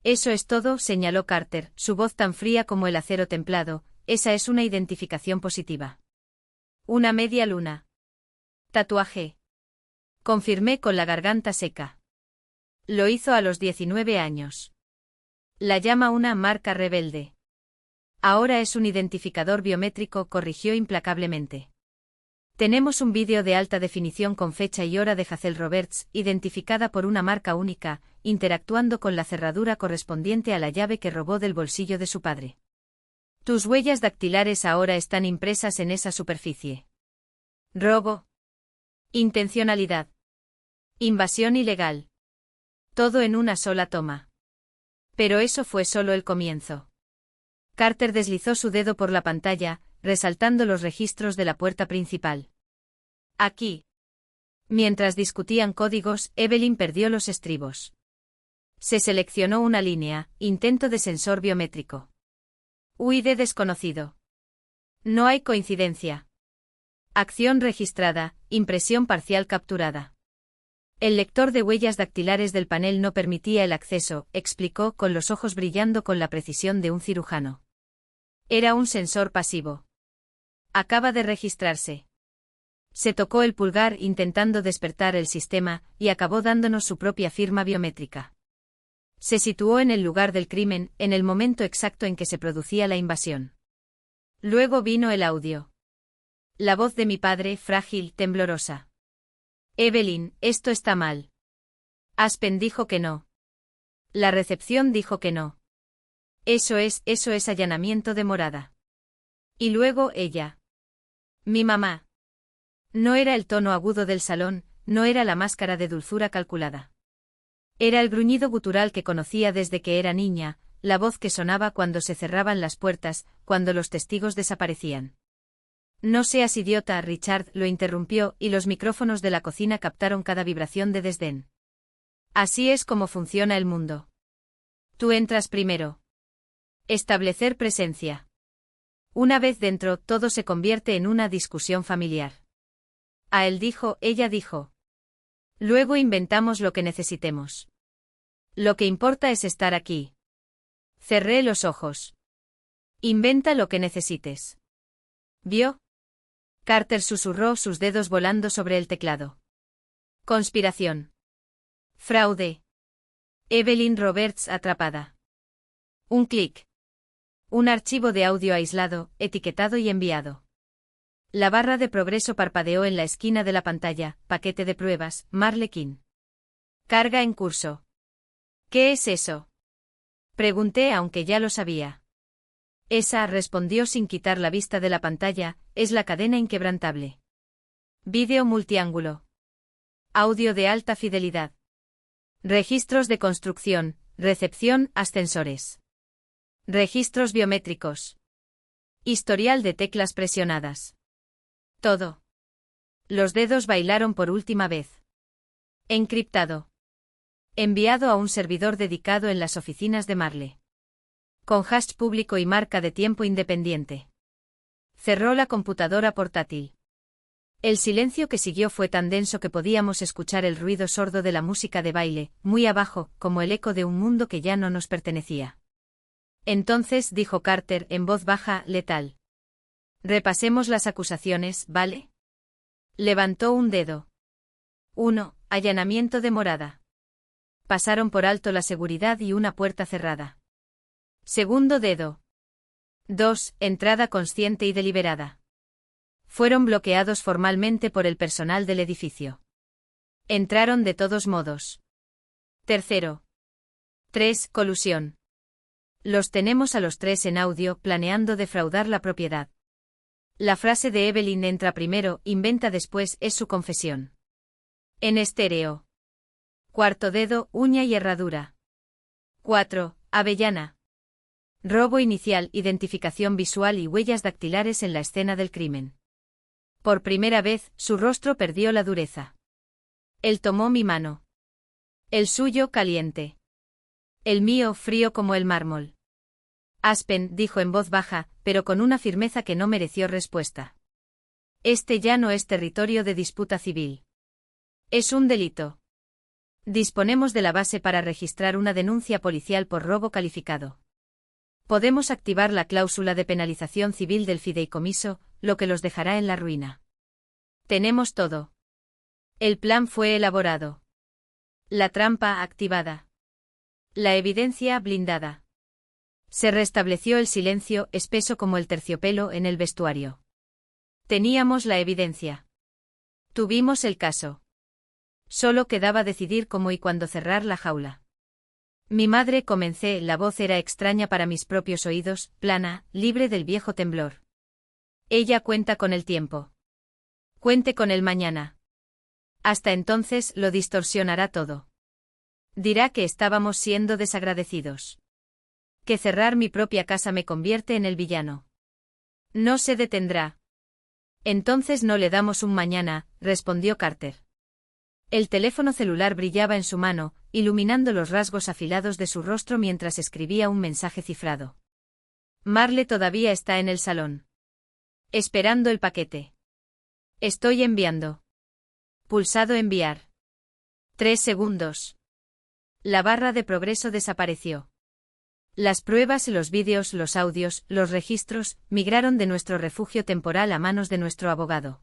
[SPEAKER 1] «Eso es todo», señaló Carter, su voz tan fría como el acero templado, «esa es una identificación positiva». «Una media luna». «Tatuaje». Confirmé con la garganta seca. Lo hizo a los 19 años. La llama una marca rebelde. Ahora es un identificador biométrico, corrigió implacablemente. Tenemos un vídeo de alta definición con fecha y hora de Hazel Roberts, identificada por una marca única, interactuando con la cerradura correspondiente a la llave que robó del bolsillo de su padre. Tus huellas dactilares ahora están impresas en esa superficie. Robo. Intencionalidad. Invasión ilegal. Todo en una sola toma. Pero eso fue solo el comienzo. Carter deslizó su dedo por la pantalla, resaltando los registros de la puerta principal. Aquí. Mientras discutían códigos, Evelyn perdió los estribos. Se seleccionó una línea, intento de sensor biométrico. UID desconocido. No hay coincidencia. Acción registrada, impresión parcial capturada. El lector de huellas dactilares del panel no permitía el acceso, explicó, con los ojos brillando con la precisión de un cirujano. Era un sensor pasivo. Acaba de registrarse. Se tocó el pulgar intentando despertar el sistema, y acabó dándonos su propia firma biométrica. Se situó en el lugar del crimen, en el momento exacto en que se producía la invasión. Luego vino el audio. La voz de mi padre, frágil, temblorosa. Evelyn, esto está mal. Aspen dijo que no. La recepción dijo que no. Eso es allanamiento de morada. Y luego ella. Mi mamá. No era el tono agudo del salón, no era la máscara de dulzura calculada. Era el gruñido gutural que conocía desde que era niña, la voz que sonaba cuando se cerraban las puertas, cuando los testigos desaparecían. No seas idiota, Richard, lo interrumpió, y los micrófonos de la cocina captaron cada vibración de desdén. Así es como funciona el mundo. Tú entras primero. Establecer presencia. Una vez dentro, todo se convierte en una discusión familiar. A él dijo, ella dijo. Luego inventamos lo que necesitemos. Lo que importa es estar aquí. Cerré los ojos. Inventa lo que necesites. ¿Vio? Carter susurró, sus dedos volando sobre el teclado. Conspiración. Fraude. Evelyn Roberts atrapada. Un clic. Un archivo de audio aislado, etiquetado y enviado. La barra de progreso parpadeó en la esquina de la pantalla. Paquete de pruebas, Marlequín. Carga en curso. ¿Qué es eso? Pregunté aunque ya lo sabía. Esa, respondió sin quitar la vista de la pantalla, es la cadena inquebrantable. Vídeo multiángulo. Audio de alta fidelidad. Registros de construcción, recepción, ascensores. Registros biométricos. Historial de teclas presionadas. Todo. Los dedos bailaron por última vez. Encriptado. Enviado a un servidor dedicado en las oficinas de Marle. Con hash público y marca de tiempo independiente. Cerró la computadora portátil. El silencio que siguió fue tan denso que podíamos escuchar el ruido sordo de la música de baile, muy abajo, como el eco de un mundo que ya no nos pertenecía. Entonces dijo Carter en voz baja, letal. Repasemos las acusaciones, ¿vale? Levantó un dedo. 1. Allanamiento de morada. Pasaron por alto la seguridad y una puerta cerrada. Segundo dedo. 2. Entrada consciente y deliberada. Fueron bloqueados formalmente por el personal del edificio. Entraron de todos modos. Tercero. 3. Colusión. Los tenemos a los tres en audio planeando defraudar la propiedad. La frase de Evelyn entra primero, inventa después es su confesión. En estéreo. Cuarto dedo, uña y herradura. 4. Avellana. Robo inicial, identificación visual y huellas dactilares en la escena del crimen. Por primera vez, su rostro perdió la dureza. Él tomó mi mano. El suyo caliente. El mío frío como el mármol. Aspen dijo en voz baja, pero con una firmeza que no mereció respuesta. Este ya no es territorio de disputa civil. Es un delito. Disponemos de la base para registrar una denuncia policial por robo calificado. Podemos activar la cláusula de penalización civil del fideicomiso, lo que los dejará en la ruina. Tenemos todo. El plan fue elaborado. La trampa activada. La evidencia blindada. Se restableció el silencio, espeso como el terciopelo en el vestuario. Teníamos la evidencia. Tuvimos el caso. Solo quedaba decidir cómo y cuándo cerrar la jaula. Mi madre, comencé, la voz era extraña para mis propios oídos, plana, libre del viejo temblor. Ella cuenta con el tiempo. Cuente con el mañana. Hasta entonces lo distorsionará todo. Dirá que estábamos siendo desagradecidos. Que cerrar mi propia casa me convierte en el villano. No se detendrá. Entonces no le damos un mañana, respondió Carter. El teléfono celular brillaba en su mano, iluminando los rasgos afilados de su rostro mientras escribía un mensaje cifrado. Marle todavía está en el salón. Esperando el paquete. Estoy enviando. Pulsado enviar. 3 segundos. La barra de progreso desapareció. Las pruebas, los vídeos, los audios, los registros, migraron de nuestro refugio temporal a manos de nuestro abogado.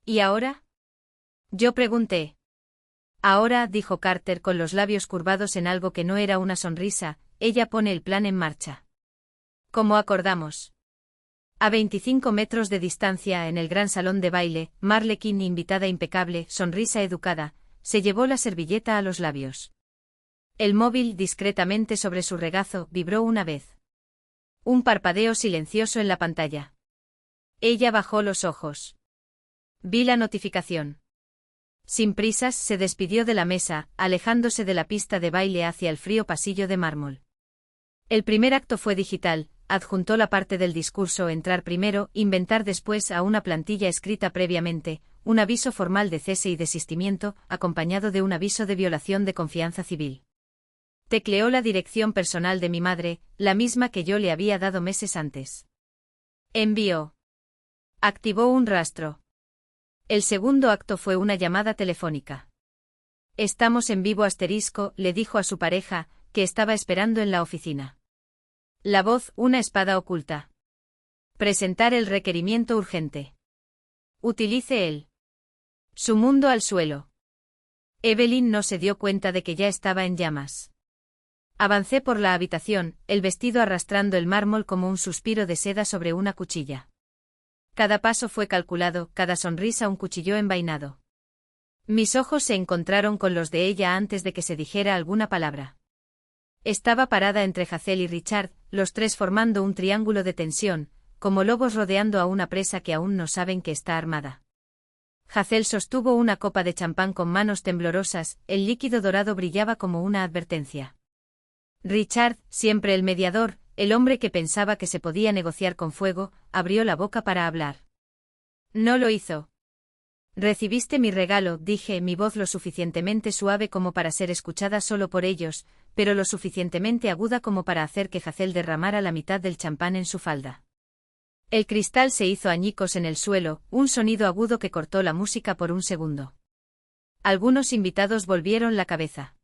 [SPEAKER 1] ¿Y ahora? Yo pregunté. Ahora, dijo Carter con los labios curvados en algo que no era una sonrisa, ella pone el plan en marcha. Como acordamos. A 25 metros de distancia en el gran salón de baile, Marle King, invitada impecable, sonrisa educada, se llevó la servilleta a los labios. El móvil, discretamente sobre su regazo, vibró una vez. Un parpadeo silencioso en la pantalla. Ella bajó los ojos. Vi la notificación. Sin prisas, se despidió de la mesa, alejándose de la pista de baile hacia el frío pasillo de mármol. El primer acto fue digital, adjuntó la parte del discurso entrar primero, inventar después a una plantilla escrita previamente, un aviso formal de cese y desistimiento, acompañado de un aviso de violación de confianza civil. Tecleó la dirección personal de mi madre, la misma que yo le había dado meses antes. Envió. Activó un rastro. El segundo acto fue una llamada telefónica. Estamos en vivo *, le dijo a su pareja, que estaba esperando en la oficina. La voz, una espada oculta. Presentar el requerimiento urgente. Utilice él. Su mundo al suelo. Evelyn no se dio cuenta de que ya estaba en llamas. Avancé por la habitación, el vestido arrastrando el mármol como un suspiro de seda sobre una cuchilla. Cada paso fue calculado, cada sonrisa un cuchillo envainado. Mis ojos se encontraron con los de ella antes de que se dijera alguna palabra. Estaba parada entre Hazel y Richard, los tres formando un triángulo de tensión, como lobos rodeando a una presa que aún no saben que está armada. Hazel sostuvo una copa de champán con manos temblorosas, el líquido dorado brillaba como una advertencia. Richard, siempre el mediador, el hombre que pensaba que se podía negociar con fuego, abrió la boca para hablar. No lo hizo. Recibiste mi regalo, dije, mi voz lo suficientemente suave como para ser escuchada solo por ellos, pero lo suficientemente aguda como para hacer que Hazel derramara la mitad del champán en su falda. El cristal se hizo añicos en el suelo, un sonido agudo que cortó la música por un segundo. Algunos invitados volvieron la cabeza.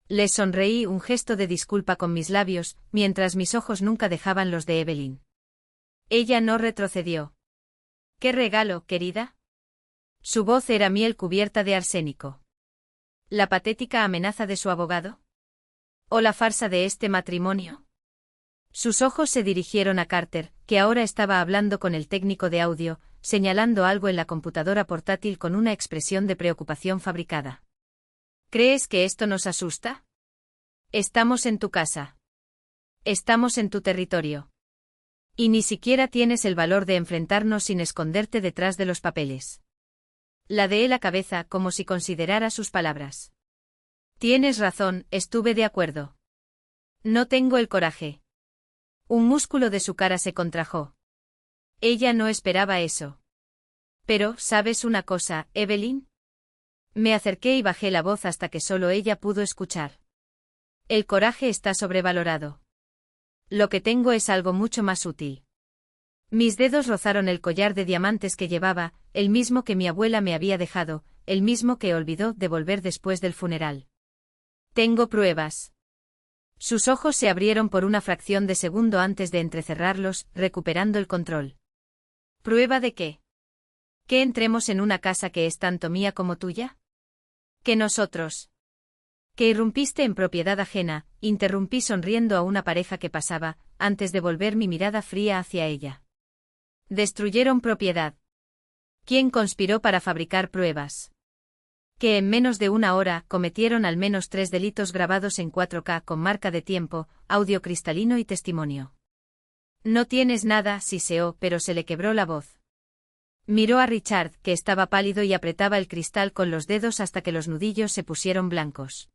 [SPEAKER 1] Les sonreí, un gesto de disculpa con mis labios, mientras mis ojos nunca dejaban los de Evelyn. Ella no retrocedió. ¿Qué regalo, querida? Su voz era miel cubierta de arsénico. ¿La patética amenaza de su abogado? ¿O la farsa de este matrimonio? Sus ojos se dirigieron a Carter, que ahora estaba hablando con el técnico de audio, señalando algo en la computadora portátil con una expresión de preocupación fabricada. ¿Crees que esto nos asusta? Estamos en tu casa. Estamos en tu territorio. Y ni siquiera tienes el valor de enfrentarnos sin esconderte detrás de los papeles. Ladeé la cabeza como si considerara sus palabras. Tienes razón, estuve de acuerdo. No tengo el coraje. Un músculo de su cara se contrajo. Ella no esperaba eso. Pero, ¿sabes una cosa, Evelyn? Me acerqué y bajé la voz hasta que solo ella pudo escuchar. El coraje está sobrevalorado. Lo que tengo es algo mucho más útil. Mis dedos rozaron el collar de diamantes que llevaba, el mismo que mi abuela me había dejado, el mismo que olvidó devolver después del funeral. Tengo pruebas. Sus ojos se abrieron por una fracción de segundo antes de entrecerrarlos, recuperando el control. ¿Prueba de qué? ¿Que entremos en una casa que es tanto mía como tuya? ¿Que nosotros? Que irrumpiste en propiedad ajena, interrumpí sonriendo a una pareja que pasaba, antes de volver mi mirada fría hacia ella. Destruyeron propiedad. ¿Quién conspiró para fabricar pruebas? Que en menos de una hora cometieron al menos 3 delitos grabados en 4K con marca de tiempo, audio cristalino y testimonio. No tienes nada, siseó, pero se le quebró la voz. Miró a Richard, que estaba pálido y apretaba el cristal con los dedos hasta que los nudillos se pusieron blancos.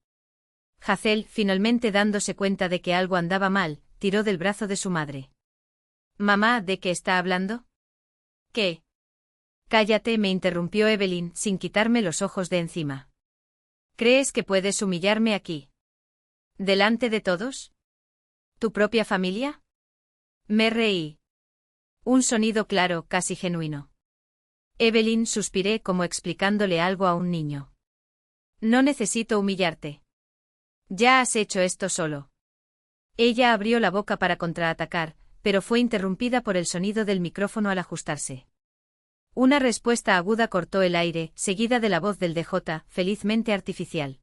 [SPEAKER 1] Hazel, finalmente dándose cuenta de que algo andaba mal, tiró del brazo de su madre. «Mamá, ¿de qué está hablando?» «¿Qué?» «Cállate», me interrumpió Evelyn, sin quitarme los ojos de encima. «¿Crees que puedes humillarme aquí? ¿Delante de todos? ¿Tu propia familia?» Me reí. Un sonido claro, casi genuino. «Evelyn», suspiré como explicándole algo a un niño. «No necesito humillarte. Ya has hecho esto solo». Ella abrió la boca para contraatacar, pero fue interrumpida por el sonido del micrófono al ajustarse. Una respuesta aguda cortó el aire, seguida de la voz del DJ, felizmente artificial.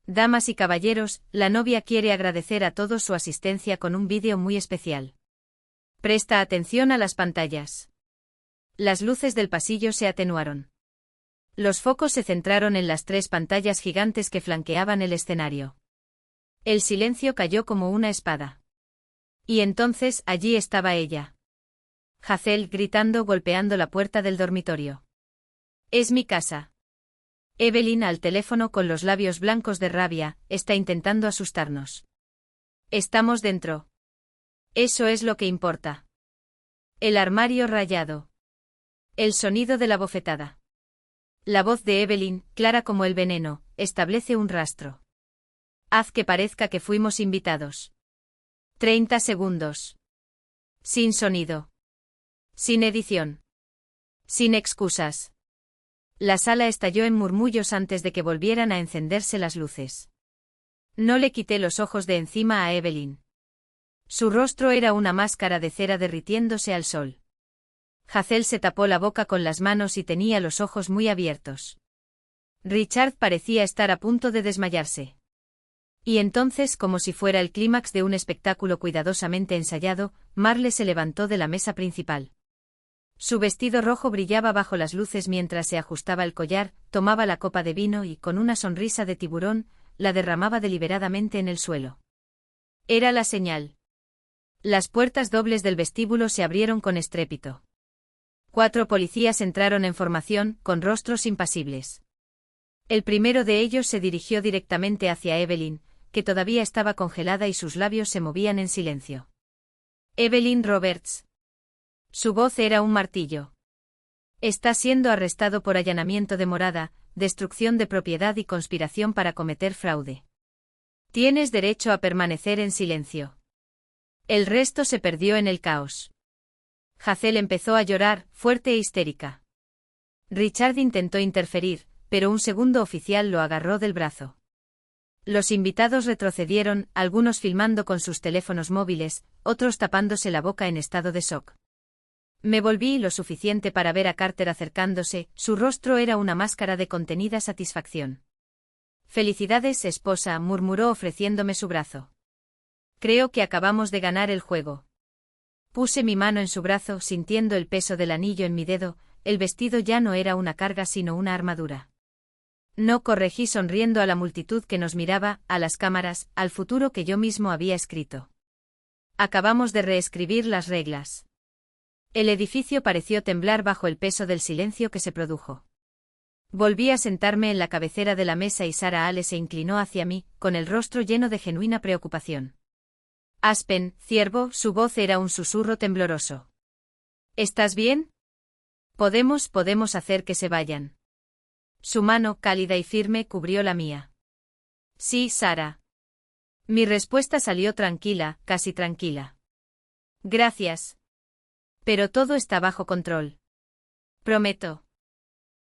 [SPEAKER 1] «Damas y caballeros, la novia quiere agradecer a todos su asistencia con un vídeo muy especial. Presta atención a las pantallas». Las luces del pasillo se atenuaron. Los focos se centraron en las 3 pantallas gigantes que flanqueaban el escenario. El silencio cayó como una espada. Y entonces allí estaba ella. Hazel, gritando, golpeando la puerta del dormitorio. «Es mi casa». Evelyn al teléfono con los labios blancos de rabia, está intentando asustarnos. «Estamos dentro. Eso es lo que importa». El armario rayado. El sonido de la bofetada. La voz de Evelyn, clara como el veneno, establece un rastro. «Haz que parezca que fuimos invitados». 30 segundos. Sin sonido. Sin edición. Sin excusas. La sala estalló en murmullos antes de que volvieran a encenderse las luces. No le quité los ojos de encima a Evelyn. Su rostro era una máscara de cera derritiéndose al sol. Hazel se tapó la boca con las manos y tenía los ojos muy abiertos. Richard parecía estar a punto de desmayarse. Y entonces, como si fuera el clímax de un espectáculo cuidadosamente ensayado, Marle se levantó de la mesa principal. Su vestido rojo brillaba bajo las luces mientras se ajustaba el collar, tomaba la copa de vino y, con una sonrisa de tiburón, la derramaba deliberadamente en el suelo. Era la señal. Las puertas dobles del vestíbulo se abrieron con estrépito. 4 policías entraron en formación, con rostros impasibles. El primero de ellos se dirigió directamente hacia Evelyn, que todavía estaba congelada y sus labios se movían en silencio. «Evelyn Roberts». Su voz era un martillo. Está siendo arrestado por allanamiento de morada, destrucción de propiedad y conspiración para cometer fraude. Tienes derecho a permanecer en silencio. El resto se perdió en el caos. Hazel empezó a llorar, fuerte e histérica. Richard intentó interferir, pero un segundo oficial lo agarró del brazo. Los invitados retrocedieron, algunos filmando con sus teléfonos móviles, otros tapándose la boca en estado de shock. Me volví lo suficiente para ver a Carter acercándose, su rostro era una máscara de contenida satisfacción. «Felicidades, esposa», murmuró ofreciéndome su brazo. «Creo que acabamos de ganar el juego». Puse mi mano en su brazo, sintiendo el peso del anillo en mi dedo, el vestido ya no era una carga sino una armadura. No, corregí sonriendo a la multitud que nos miraba, a las cámaras, al futuro que yo mismo había escrito. Acabamos de reescribir las reglas. El edificio pareció temblar bajo el peso del silencio que se produjo. Volví a sentarme en la cabecera de la mesa y Sarah Ale se inclinó hacia mí, con el rostro lleno de genuina preocupación. «Aspen, ciervo», su voz era un susurro tembloroso. «¿Estás bien? Podemos hacer que se vayan». Su mano, cálida y firme, cubrió la mía. «Sí, Sarah». Mi respuesta salió tranquila, casi tranquila. «Gracias. Pero todo está bajo control. Prometo».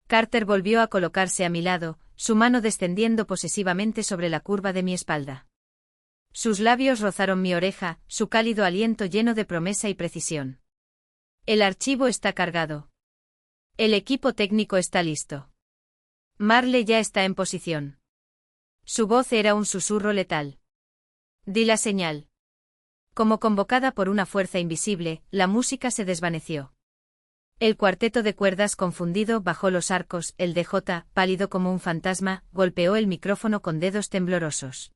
[SPEAKER 1] Carter volvió a colocarse a mi lado, su mano descendiendo posesivamente sobre la curva de mi espalda. Sus labios rozaron mi oreja, su cálido aliento lleno de promesa y precisión. «El archivo está cargado. El equipo técnico está listo. Marley ya está en posición». Su voz era un susurro letal. Di la señal. Como convocada por una fuerza invisible, la música se desvaneció. El cuarteto de cuerdas confundido bajó los arcos, el DJ, pálido como un fantasma, golpeó el micrófono con dedos temblorosos.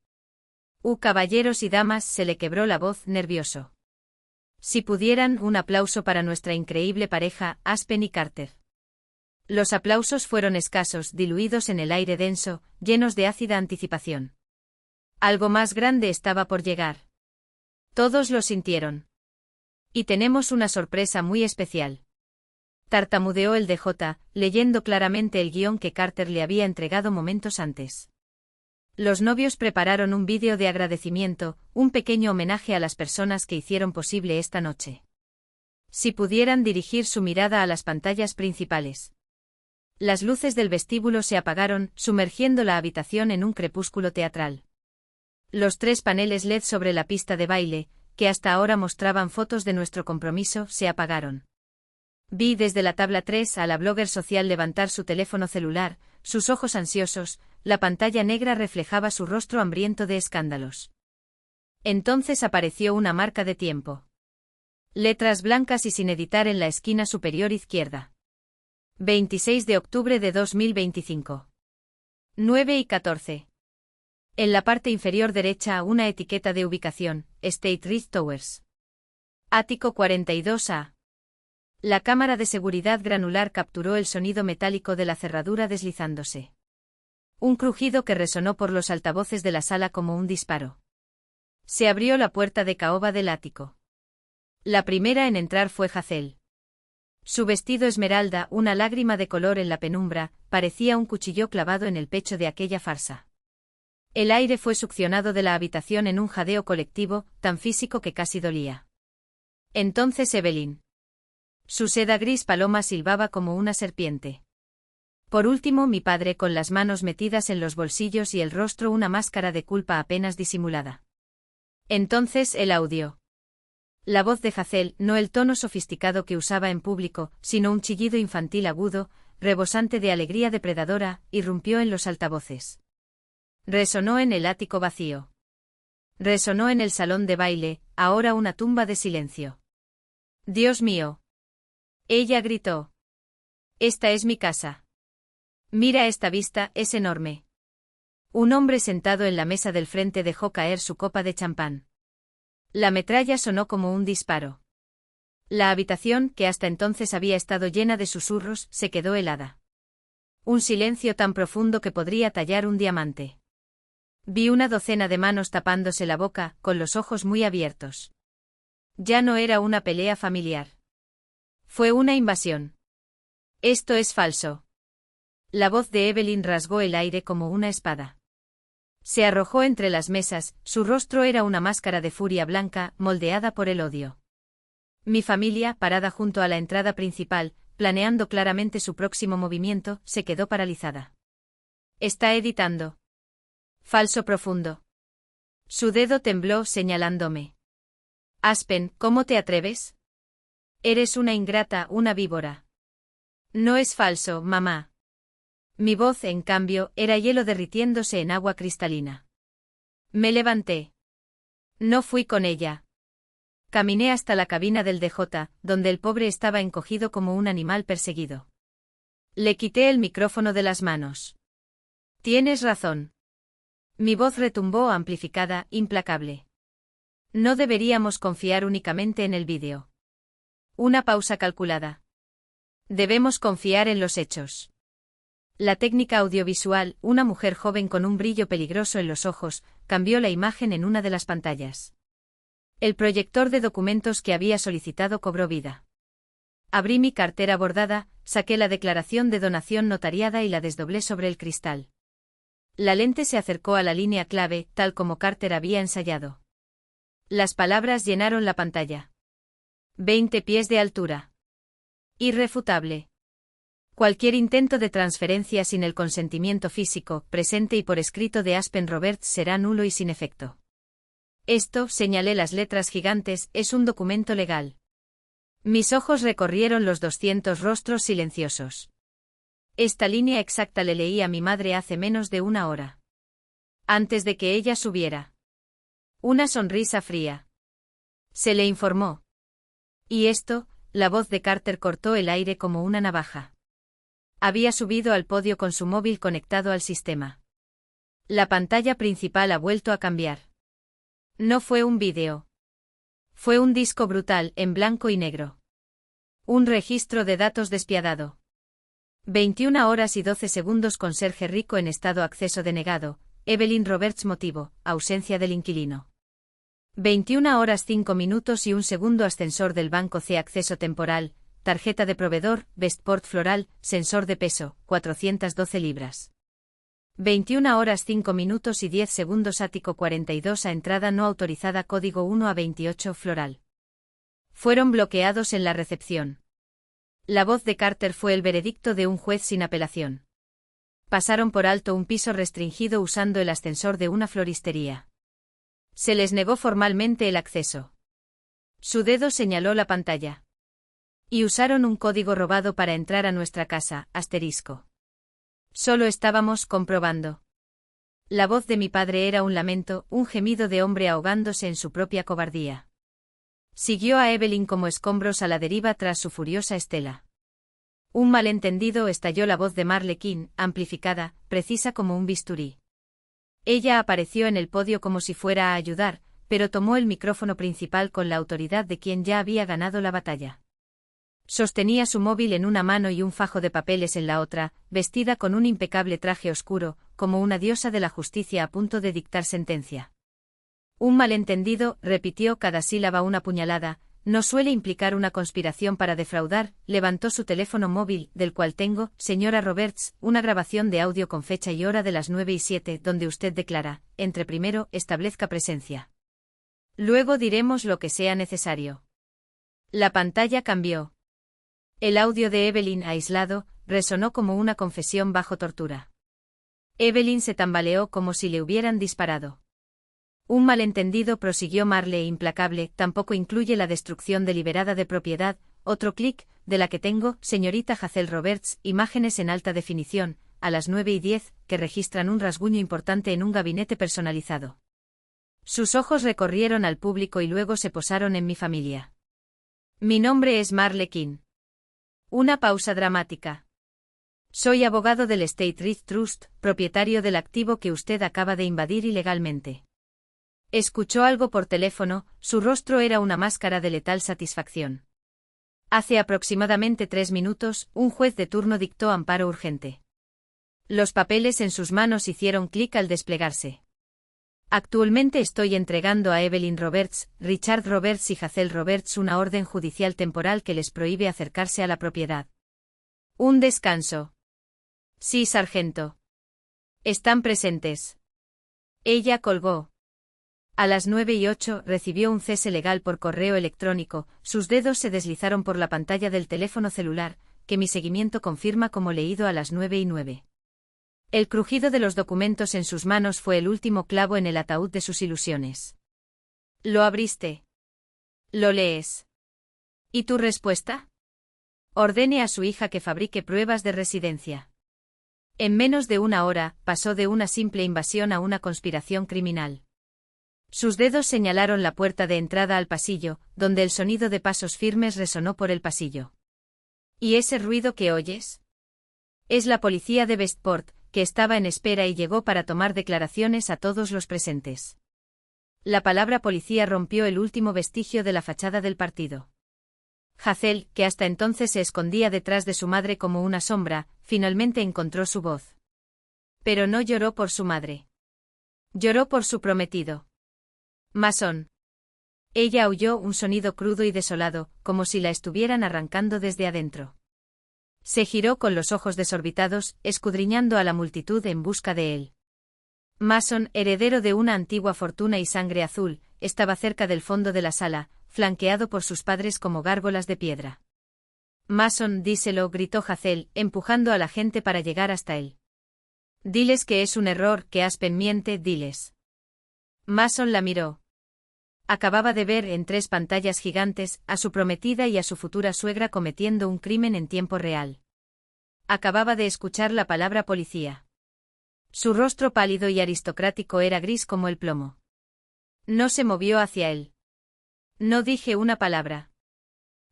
[SPEAKER 1] Caballeros y damas, se le quebró la voz, nervioso. Si pudieran, un aplauso para nuestra increíble pareja, Aspen y Carter. Los aplausos fueron escasos, diluidos en el aire denso, llenos de ácida anticipación. Algo más grande estaba por llegar. Todos lo sintieron. Y tenemos una sorpresa muy especial. Tartamudeó el DJ, leyendo claramente el guión que Carter le había entregado momentos antes. Los novios prepararon un vídeo de agradecimiento, un pequeño homenaje a las personas que hicieron posible esta noche. Si pudieran dirigir su mirada a las pantallas principales. Las luces del vestíbulo se apagaron, sumergiendo la habitación en un crepúsculo teatral. Los 3 paneles LED sobre la pista de baile, que hasta ahora mostraban fotos de nuestro compromiso, se apagaron. Vi desde la tabla 3 a la blogger social levantar su teléfono celular, sus ojos ansiosos, la pantalla negra reflejaba su rostro hambriento de escándalos. Entonces apareció una marca de tiempo. Letras blancas y sin editar en la esquina superior izquierda. 26 de octubre de 2025. 9:14. En la parte inferior derecha una etiqueta de ubicación, State Ridge Towers. Ático 42A. La cámara de seguridad granular capturó el sonido metálico de la cerradura deslizándose. Un crujido que resonó por los altavoces de la sala como un disparo. Se abrió la puerta de caoba del ático. La primera en entrar fue Hazel. Su vestido esmeralda, una lágrima de color en la penumbra, parecía un cuchillo clavado en el pecho de aquella farsa. El aire fue succionado de la habitación en un jadeo colectivo, tan físico que casi dolía. Entonces Evelyn. Su seda gris paloma silbaba como una serpiente. Por último mi padre con las manos metidas en los bolsillos y el rostro una máscara de culpa apenas disimulada. Entonces el audio. La voz de Hazel, no el tono sofisticado que usaba en público, sino un chillido infantil agudo, rebosante de alegría depredadora, irrumpió en los altavoces. Resonó en el ático vacío. Resonó en el salón de baile, ahora una tumba de silencio. «Dios mío». Ella gritó. «Esta es mi casa. Mira esta vista, es enorme». Un hombre sentado en la mesa del frente dejó caer su copa de champán. La metralla sonó como un disparo. La habitación, que hasta entonces había estado llena de susurros, se quedó helada. Un silencio tan profundo que podría tallar un diamante. Vi una docena de manos tapándose la boca, con los ojos muy abiertos. Ya no era una pelea familiar. Fue una invasión. Esto es falso. La voz de Evelyn rasgó el aire como una espada. Se arrojó entre las mesas, su rostro era una máscara de furia blanca, moldeada por el odio. Mi familia, parada junto a la entrada principal, planeando claramente su próximo movimiento, se quedó paralizada. Está editando. Falso profundo. Su dedo tembló señalándome. Aspen, ¿cómo te atreves? Eres una ingrata, una víbora. No es falso, mamá. Mi voz, en cambio, era hielo derritiéndose en agua cristalina. Me levanté. No fui con ella. Caminé hasta la cabina del DJ, donde el pobre estaba encogido como un animal perseguido. Le quité el micrófono de las manos. Tienes razón. Mi voz retumbó amplificada, implacable. No deberíamos confiar únicamente en el vídeo. Una pausa calculada. Debemos confiar en los hechos. La técnica audiovisual, una mujer joven con un brillo peligroso en los ojos, cambió la imagen en una de las pantallas. El proyector de documentos que había solicitado cobró vida. Abrí mi cartera bordada, saqué la declaración de donación notariada y la desdoblé sobre el cristal. La lente se acercó a la línea clave, tal como Carter había ensayado. Las palabras llenaron la pantalla. 20 pies de altura. Irrefutable. Cualquier intento de transferencia sin el consentimiento físico, presente y por escrito de Aspen Roberts será nulo y sin efecto. Esto, señalé las letras gigantes, es un documento legal. Mis ojos recorrieron los 200 rostros silenciosos. Esta línea exacta le leí a mi madre hace menos de una hora. Antes de que ella subiera. Una sonrisa fría. Se le informó. Y esto, la voz de Carter cortó el aire como una navaja. Había subido al podio con su móvil conectado al sistema. La pantalla principal ha vuelto a cambiar. No fue un vídeo. Fue un disco brutal, en blanco y negro. Un registro de datos despiadado. 21 horas y 12 segundos conserje rico en estado acceso denegado, Evelyn Roberts motivo, ausencia del inquilino. 21 horas 5 minutos y 1 segundo ascensor del banco C acceso temporal, tarjeta de proveedor, Bestport floral, sensor de peso, 412 libras. 21 horas 5 minutos y 10 segundos ático 42 a entrada no autorizada código 1 a 28 floral. Fueron bloqueados en la recepción. La voz de Carter fue el veredicto de un juez sin apelación. Pasaron por alto un piso restringido usando el ascensor de una floristería. Se les negó formalmente el acceso. Su dedo señaló la pantalla. Y usaron un código robado para entrar a nuestra casa, asterisco. Solo estábamos comprobando. La voz de mi padre era un lamento, un gemido de hombre ahogándose en su propia cobardía. Siguió a Evelyn como escombros a la deriva tras su furiosa estela. Un malentendido, estalló la voz de Marle King, amplificada, precisa como un bisturí. Ella apareció en el podio como si fuera a ayudar, pero tomó el micrófono principal con la autoridad de quien ya había ganado la batalla. Sostenía su móvil en una mano y un fajo de papeles en la otra, vestida con un impecable traje oscuro, como una diosa de la justicia a punto de dictar sentencia. Un malentendido, repitió cada sílaba una puñalada, no suele implicar una conspiración para defraudar, levantó su teléfono móvil, del cual tengo, señora Roberts, una grabación de audio con fecha y hora de las 9:07, donde usted declara, entre primero, establezca presencia. Luego diremos lo que sea necesario. La pantalla cambió. El audio de Evelyn aislado, resonó como una confesión bajo tortura. Evelyn se tambaleó como si le hubieran disparado. Un malentendido, prosiguió Marle implacable, tampoco incluye la destrucción deliberada de propiedad, otro clic, de la que tengo, señorita Hazel Roberts, imágenes en alta definición, a las 9:10, que registran un rasguño importante en un gabinete personalizado. Sus ojos recorrieron al público y luego se posaron en mi familia. Mi nombre es Marle King. Una pausa dramática. Soy abogado del State Street Trust, propietario del activo que usted acaba de invadir ilegalmente. Escuchó algo por teléfono, su rostro era una máscara de letal satisfacción. Hace aproximadamente 3 minutos, un juez de turno dictó amparo urgente. Los papeles en sus manos hicieron clic al desplegarse. Actualmente estoy entregando a Evelyn Roberts, Richard Roberts y Hazel Roberts una orden judicial temporal que les prohíbe acercarse a la propiedad. Un descanso. Sí, sargento. Están presentes. Ella colgó. A las 9:08 recibió un cese legal por correo electrónico, sus dedos se deslizaron por la pantalla del teléfono celular, que mi seguimiento confirma como leído a las 9:09. El crujido de los documentos en sus manos fue el último clavo en el ataúd de sus ilusiones. ¿Lo abriste? ¿Lo lees? ¿Y tu respuesta? Ordene a su hija que fabrique pruebas de residencia. En menos de una hora, pasó de una simple invasión a una conspiración criminal. Sus dedos señalaron la puerta de entrada al pasillo, donde el sonido de pasos firmes resonó por el pasillo. ¿Y ese ruido que oyes? Es la policía de Westport, que estaba en espera y llegó para tomar declaraciones a todos los presentes. La palabra policía rompió el último vestigio de la fachada del partido. Hazel, que hasta entonces se escondía detrás de su madre como una sombra, finalmente encontró su voz. Pero no lloró por su madre. Lloró por su prometido. Mason. Ella oyó un sonido crudo y desolado, como si la estuvieran arrancando desde adentro. Se giró con los ojos desorbitados, escudriñando a la multitud en busca de él. Mason, heredero de una antigua fortuna y sangre azul, estaba cerca del fondo de la sala, flanqueado por sus padres como gárgolas de piedra. Mason, díselo, gritó Hazel, empujando a la gente para llegar hasta él. Diles que es un error, que Aspen miente, diles. Mason la miró. Acababa de ver en 3 pantallas gigantes a su prometida y a su futura suegra cometiendo un crimen en tiempo real. Acababa de escuchar la palabra policía. Su rostro pálido y aristocrático era gris como el plomo. No se movió hacia él. No dije una palabra.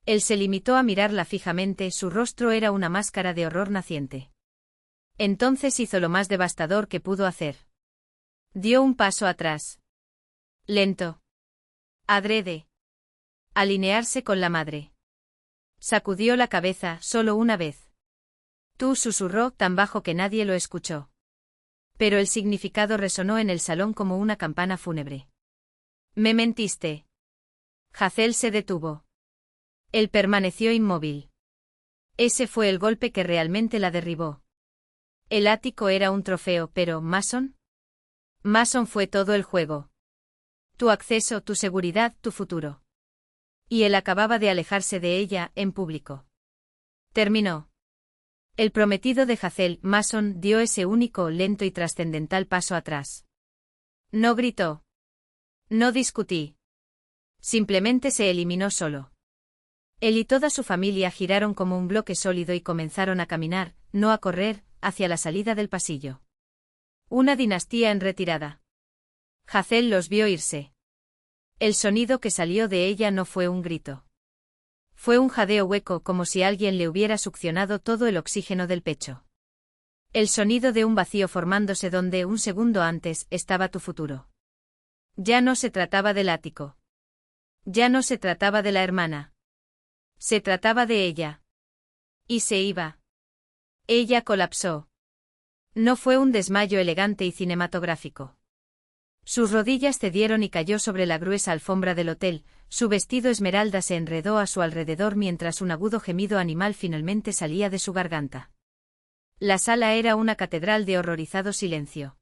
[SPEAKER 1] Él se limitó a mirarla fijamente, su rostro era una máscara de horror naciente. Entonces hizo lo más devastador que pudo hacer. Dio un paso atrás. Lento. Adrede. Alinearse con la madre. Sacudió la cabeza solo una vez. Tú, susurró tan bajo que nadie lo escuchó. Pero el significado resonó en el salón como una campana fúnebre. Me mentiste. Hazel se detuvo. Él permaneció inmóvil. Ese fue el golpe que realmente la derribó. El ático era un trofeo, pero ¿Mason? Mason fue todo el juego. Tu acceso, tu seguridad, tu futuro. Y él acababa de alejarse de ella, en público. Terminó. El prometido de Hazel, Mason, dio ese único, lento y trascendental paso atrás. No gritó. No discutí. Simplemente se eliminó solo. Él y toda su familia giraron como un bloque sólido y comenzaron a caminar, no a correr, hacia la salida del pasillo. Una dinastía en retirada. Hazel los vio irse. El sonido que salió de ella no fue un grito. Fue un jadeo hueco, como si alguien le hubiera succionado todo el oxígeno del pecho. El sonido de un vacío formándose donde un segundo antes estaba tu futuro. Ya no se trataba del ático. Ya no se trataba de la hermana. Se trataba de ella. Y se iba. Ella colapsó. No fue un desmayo elegante y cinematográfico. Sus rodillas cedieron y cayó sobre la gruesa alfombra del hotel, su vestido esmeralda se enredó a su alrededor mientras un agudo gemido animal finalmente salía de su garganta. La sala era una catedral de horrorizado silencio.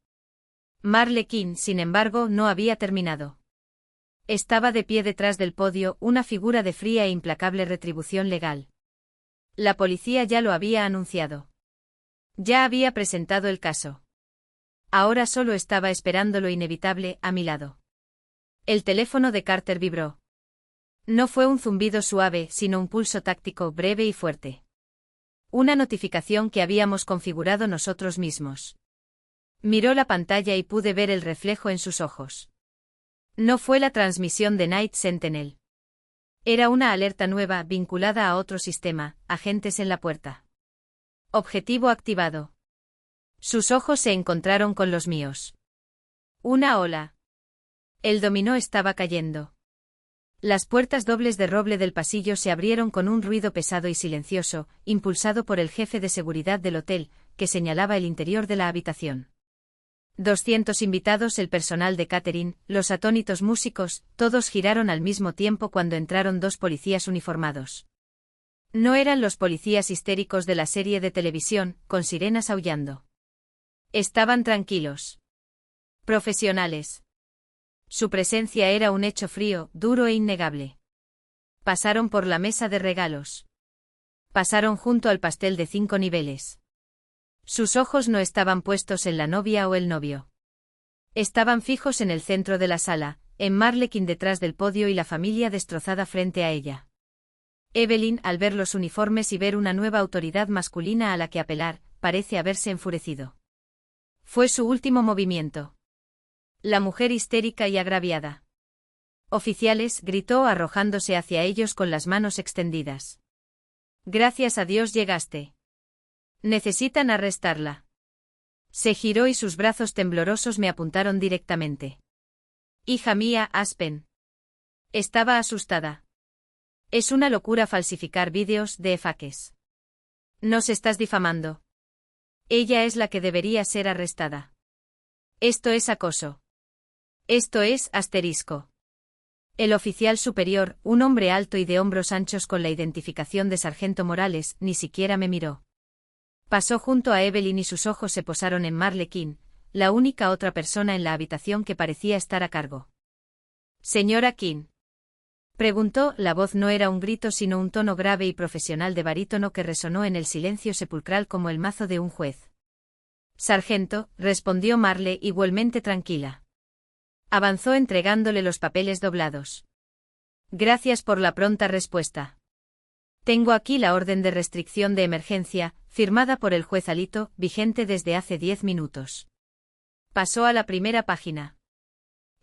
[SPEAKER 1] Marle King, sin embargo, no había terminado. Estaba de pie detrás del podio, una figura de fría e implacable retribución legal. La policía ya lo había anunciado. Ya había presentado el caso. Ahora solo estaba esperando lo inevitable, a mi lado. El teléfono de Carter vibró. No fue un zumbido suave, sino un pulso táctico, breve y fuerte. Una notificación que habíamos configurado nosotros mismos. Miró la pantalla y pude ver el reflejo en sus ojos. No fue la transmisión de Night Sentinel. Era una alerta nueva vinculada a otro sistema, agentes en la puerta. Objetivo activado. Sus ojos se encontraron con los míos. Una ola. El dominó estaba cayendo. Las puertas dobles de roble del pasillo se abrieron con un ruido pesado y silencioso, impulsado por el jefe de seguridad del hotel, que señalaba el interior de la habitación. 200 invitados, el personal de catering, los atónitos músicos, todos giraron al mismo tiempo cuando entraron 2 policías uniformados. No eran los policías histéricos de la serie de televisión, con sirenas aullando. Estaban tranquilos. Profesionales. Su presencia era un hecho frío, duro e innegable. Pasaron por la mesa de regalos. Pasaron junto al pastel de 5 niveles. Sus ojos no estaban puestos en la novia o el novio. Estaban fijos en el centro de la sala, en Marlequín detrás del podio y la familia destrozada frente a ella. Evelyn, al ver los uniformes y ver una nueva autoridad masculina a la que apelar, parece haberse enfurecido. Fue su último movimiento. La mujer histérica y agraviada. Oficiales, gritó arrojándose hacia ellos con las manos extendidas. Gracias a Dios llegaste. Necesitan arrestarla. Se giró y sus brazos temblorosos me apuntaron directamente. Hija mía, Aspen. Estaba asustada. Es una locura falsificar vídeos de faques. Nos estás difamando. Ella es la que debería ser arrestada. Esto es acoso. Esto es asterisco. El oficial superior, un hombre alto y de hombros anchos con la identificación de sargento Morales, ni siquiera me miró. Pasó junto a Evelyn y sus ojos se posaron en Marlequín, la única otra persona en la habitación que parecía estar a cargo. Señora King. Preguntó, la voz no era un grito sino un tono grave y profesional de barítono que resonó en el silencio sepulcral como el mazo de un juez. Sargento, respondió Marle igualmente tranquila. Avanzó entregándole los papeles doblados. Gracias por la pronta respuesta. Tengo aquí la orden de restricción de emergencia, firmada por el juez Alito, vigente desde hace 10 minutos. Pasó a la primera página.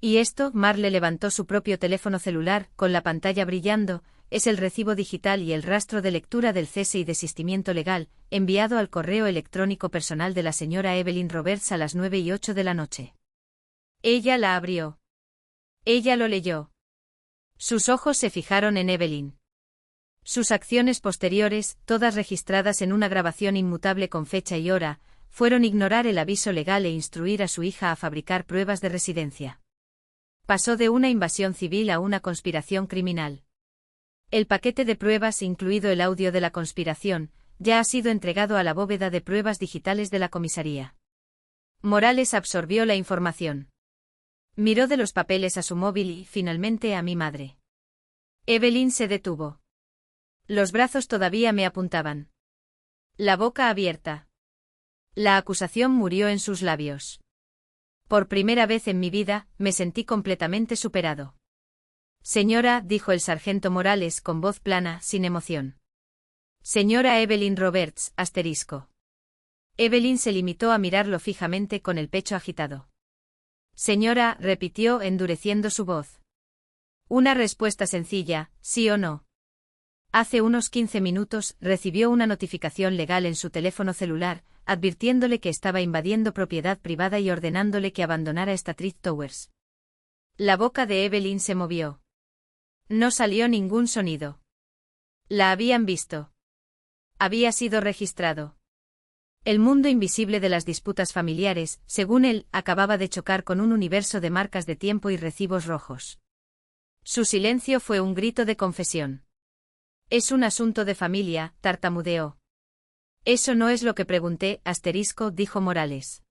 [SPEAKER 1] Y esto, Marle levantó su propio teléfono celular, con la pantalla brillando, es el recibo digital y el rastro de lectura del cese y desistimiento legal, enviado al correo electrónico personal de la señora Evelyn Roberts a las 9:08 de la noche. Ella la abrió. Ella lo leyó. Sus ojos se fijaron en Evelyn. Sus acciones posteriores, todas registradas en una grabación inmutable con fecha y hora, fueron ignorar el aviso legal e instruir a su hija a fabricar pruebas de residencia. Pasó de una invasión civil a una conspiración criminal. El paquete de pruebas, incluido el audio de la conspiración, ya ha sido entregado a la bóveda de pruebas digitales de la comisaría. Morales absorbió la información. Miró de los papeles a su móvil y, finalmente, a mi madre. Evelyn se detuvo. Los brazos todavía me apuntaban. La boca abierta. La acusación murió en sus labios. Por primera vez en mi vida, me sentí completamente superado. Señora, dijo el sargento Morales con voz plana, sin emoción. Señora Evelyn Roberts, asterisco. Evelyn se limitó a mirarlo fijamente con el pecho agitado. Señora, repitió endureciendo su voz. Una respuesta sencilla, sí o no. Hace unos 15 minutos, recibió una notificación legal en su teléfono celular, advirtiéndole que estaba invadiendo propiedad privada y ordenándole que abandonara Statrid Towers. La boca de Evelyn se movió. No salió ningún sonido. La habían visto. Había sido registrado. El mundo invisible de las disputas familiares, según él, acababa de chocar con un universo de marcas de tiempo y recibos rojos. Su silencio fue un grito de confesión. Es un asunto de familia, tartamudeó. Eso no es lo que pregunté, asterisco, dijo Morales.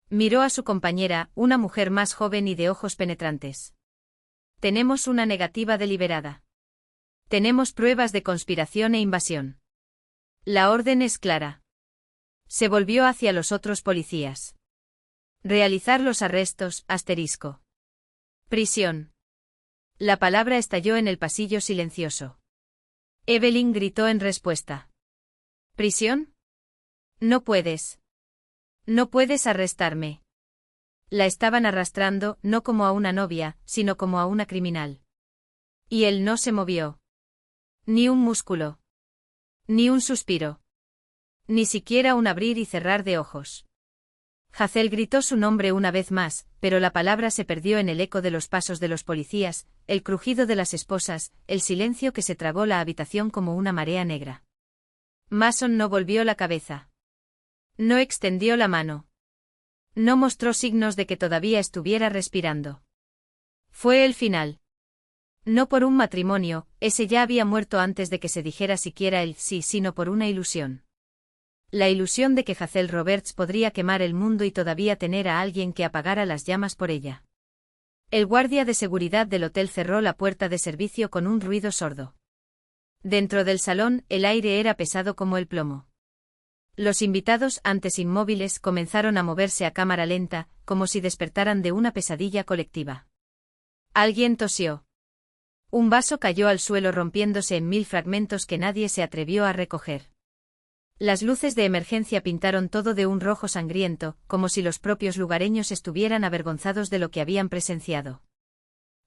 [SPEAKER 1] Miró a su compañera, una mujer más joven y de ojos penetrantes. Tenemos una negativa deliberada. Tenemos pruebas de conspiración e invasión. La orden es clara. Se volvió hacia los otros policías. Realizar los arrestos, asterisco. Prisión. La palabra estalló en el pasillo silencioso. Evelyn gritó en respuesta. ¿Prisión? No puedes. No puedes arrestarme. La estaban arrastrando, no como a una novia, sino como a una criminal. Y él no se movió. Ni un músculo. Ni un suspiro. Ni siquiera un abrir y cerrar de ojos. Hazel gritó su nombre una vez más, pero la palabra se perdió en el eco de los pasos de los policías, el crujido de las esposas, el silencio que se tragó la habitación como una marea negra. Mason no volvió la cabeza. No extendió la mano. No mostró signos de que todavía estuviera respirando. Fue el final. No por un matrimonio, ese ya había muerto antes de que se dijera siquiera el sí, sino por una ilusión. La ilusión de que Hazel Roberts podría quemar el mundo y todavía tener a alguien que apagara las llamas por ella. El guardia de seguridad del hotel cerró la puerta de servicio con un ruido sordo. Dentro del salón, el aire era pesado como el plomo. Los invitados, antes inmóviles, comenzaron a moverse a cámara lenta, como si despertaran de una pesadilla colectiva. Alguien tosió. Un vaso cayó al suelo rompiéndose en 1000 fragmentos que nadie se atrevió a recoger. Las luces de emergencia pintaron todo de un rojo sangriento, como si los propios lugareños estuvieran avergonzados de lo que habían presenciado.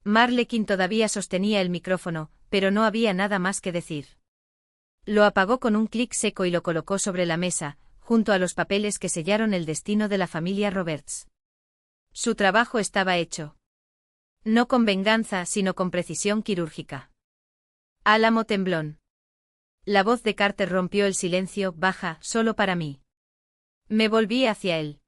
[SPEAKER 1] Marlequin todavía sostenía el micrófono, pero no había nada más que decir. Lo apagó con un clic seco y lo colocó sobre la mesa, junto a los papeles que sellaron el destino de la familia Roberts. Su trabajo estaba hecho. No con venganza, sino con precisión quirúrgica. Álamo temblón. La voz de Carter rompió el silencio, baja, solo para mí. Me volví hacia él.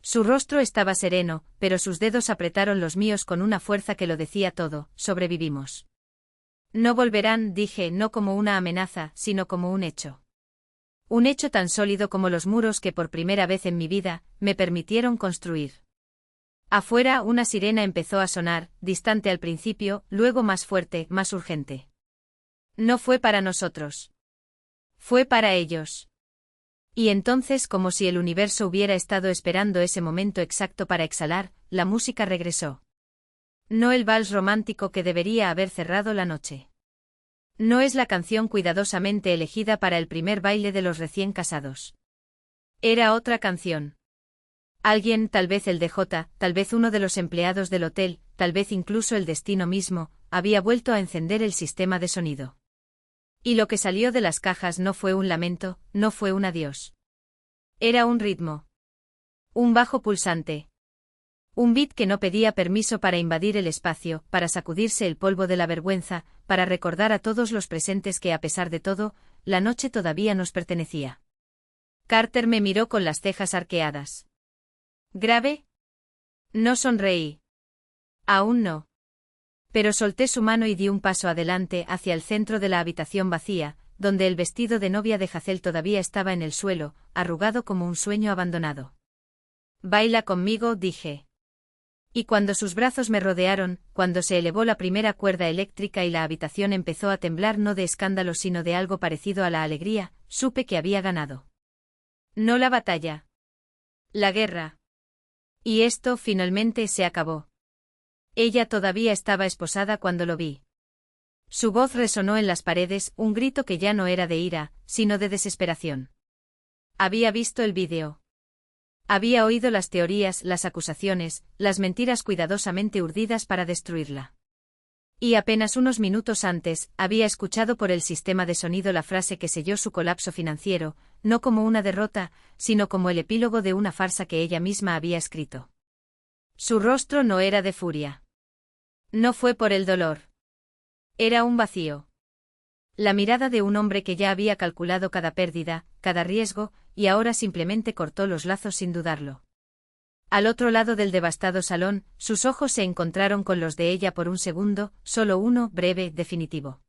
[SPEAKER 1] Su rostro estaba sereno, pero sus dedos apretaron los míos con una fuerza que lo decía todo: sobrevivimos. No volverán, dije, no como una amenaza, sino como un hecho. Un hecho tan sólido como los muros que por primera vez en mi vida me permitieron construir. Afuera una sirena empezó a sonar, distante al principio, luego más fuerte, más urgente. No fue para nosotros. Fue para ellos. Y entonces, como si el universo hubiera estado esperando ese momento exacto para exhalar, la música regresó. No el vals romántico que debería haber cerrado la noche. No es la canción cuidadosamente elegida para el primer baile de los recién casados. Era otra canción. Alguien, tal vez el DJ, tal vez uno de los empleados del hotel, tal vez incluso el destino mismo, había vuelto a encender el sistema de sonido. Y lo que salió de las cajas no fue un lamento, no fue un adiós. Era un ritmo. Un bajo pulsante. Un beat que no pedía permiso para invadir el espacio, para sacudirse el polvo de la vergüenza, para recordar a todos los presentes que a pesar de todo, la noche todavía nos pertenecía. Carter me miró con las cejas arqueadas. ¿Grave? No sonreí. Aún no. Pero solté su mano y di un paso adelante hacia el centro de la habitación vacía, donde el vestido de novia de Hazel todavía estaba en el suelo, arrugado como un sueño abandonado. Baila conmigo, dije. Y cuando sus brazos me rodearon, cuando se elevó la primera cuerda eléctrica y la habitación empezó a temblar no de escándalo sino de algo parecido a la alegría, supe que había ganado. No la batalla. La guerra. Y esto finalmente se acabó. Ella todavía estaba esposada cuando lo vi. Su voz resonó en las paredes, un grito que ya no era de ira, sino de desesperación. Había visto el vídeo. Había oído las teorías, las acusaciones, las mentiras cuidadosamente urdidas para destruirla. Y apenas unos minutos antes, había escuchado por el sistema de sonido la frase que selló su colapso financiero, no como una derrota, sino como el epílogo de una farsa que ella misma había escrito. Su rostro no era de furia. No fue por el dolor. Era un vacío. La mirada de un hombre que ya había calculado cada pérdida, cada riesgo, y ahora simplemente cortó los lazos sin dudarlo. Al otro lado del devastado salón, sus ojos se encontraron con los de ella por un segundo, solo uno, breve, definitivo.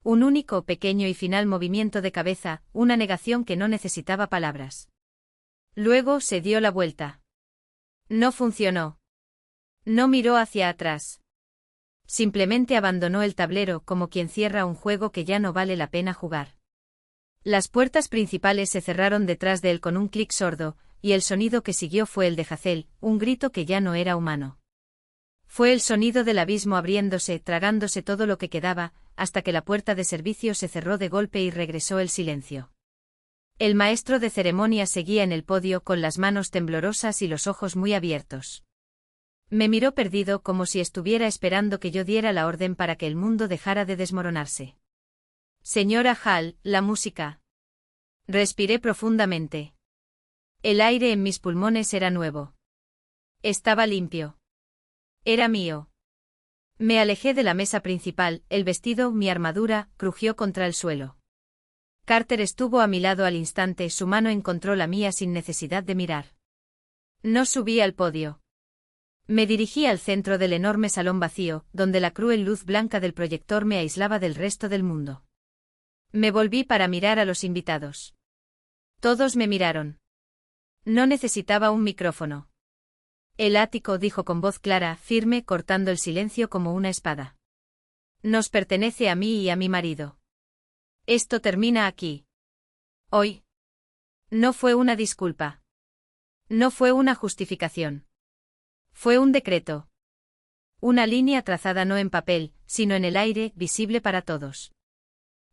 [SPEAKER 1] Un único, pequeño y final movimiento de cabeza, una negación que no necesitaba palabras. Luego se dio la vuelta. No funcionó. No miró hacia atrás. Simplemente abandonó el tablero como quien cierra un juego que ya no vale la pena jugar. Las puertas principales se cerraron detrás de él con un clic sordo, y el sonido que siguió fue el de Hazel, un grito que ya no era humano. Fue el sonido del abismo abriéndose, tragándose todo lo que quedaba, hasta que la puerta de servicio se cerró de golpe y regresó el silencio. El maestro de ceremonias seguía en el podio con las manos temblorosas y los ojos muy abiertos. Me miró perdido como si estuviera esperando que yo diera la orden para que el mundo dejara de desmoronarse. Señora Hall, la música. Respiré profundamente. El aire en mis pulmones era nuevo. Estaba limpio. Era mío. Me alejé de la mesa principal, el vestido, mi armadura, crujió contra el suelo. Carter estuvo a mi lado al instante, su mano encontró la mía sin necesidad de mirar. No subí al podio. Me dirigí al centro del enorme salón vacío, donde la cruel luz blanca del proyector me aislaba del resto del mundo. Me volví para mirar a los invitados. Todos me miraron. No necesitaba un micrófono. El ático dijo con voz clara, firme, cortando el silencio como una espada. Nos pertenece a mí y a mi marido. Esto termina aquí. Hoy. No fue una disculpa. No fue una justificación. Fue un decreto. Una línea trazada no en papel, sino en el aire, visible para todos.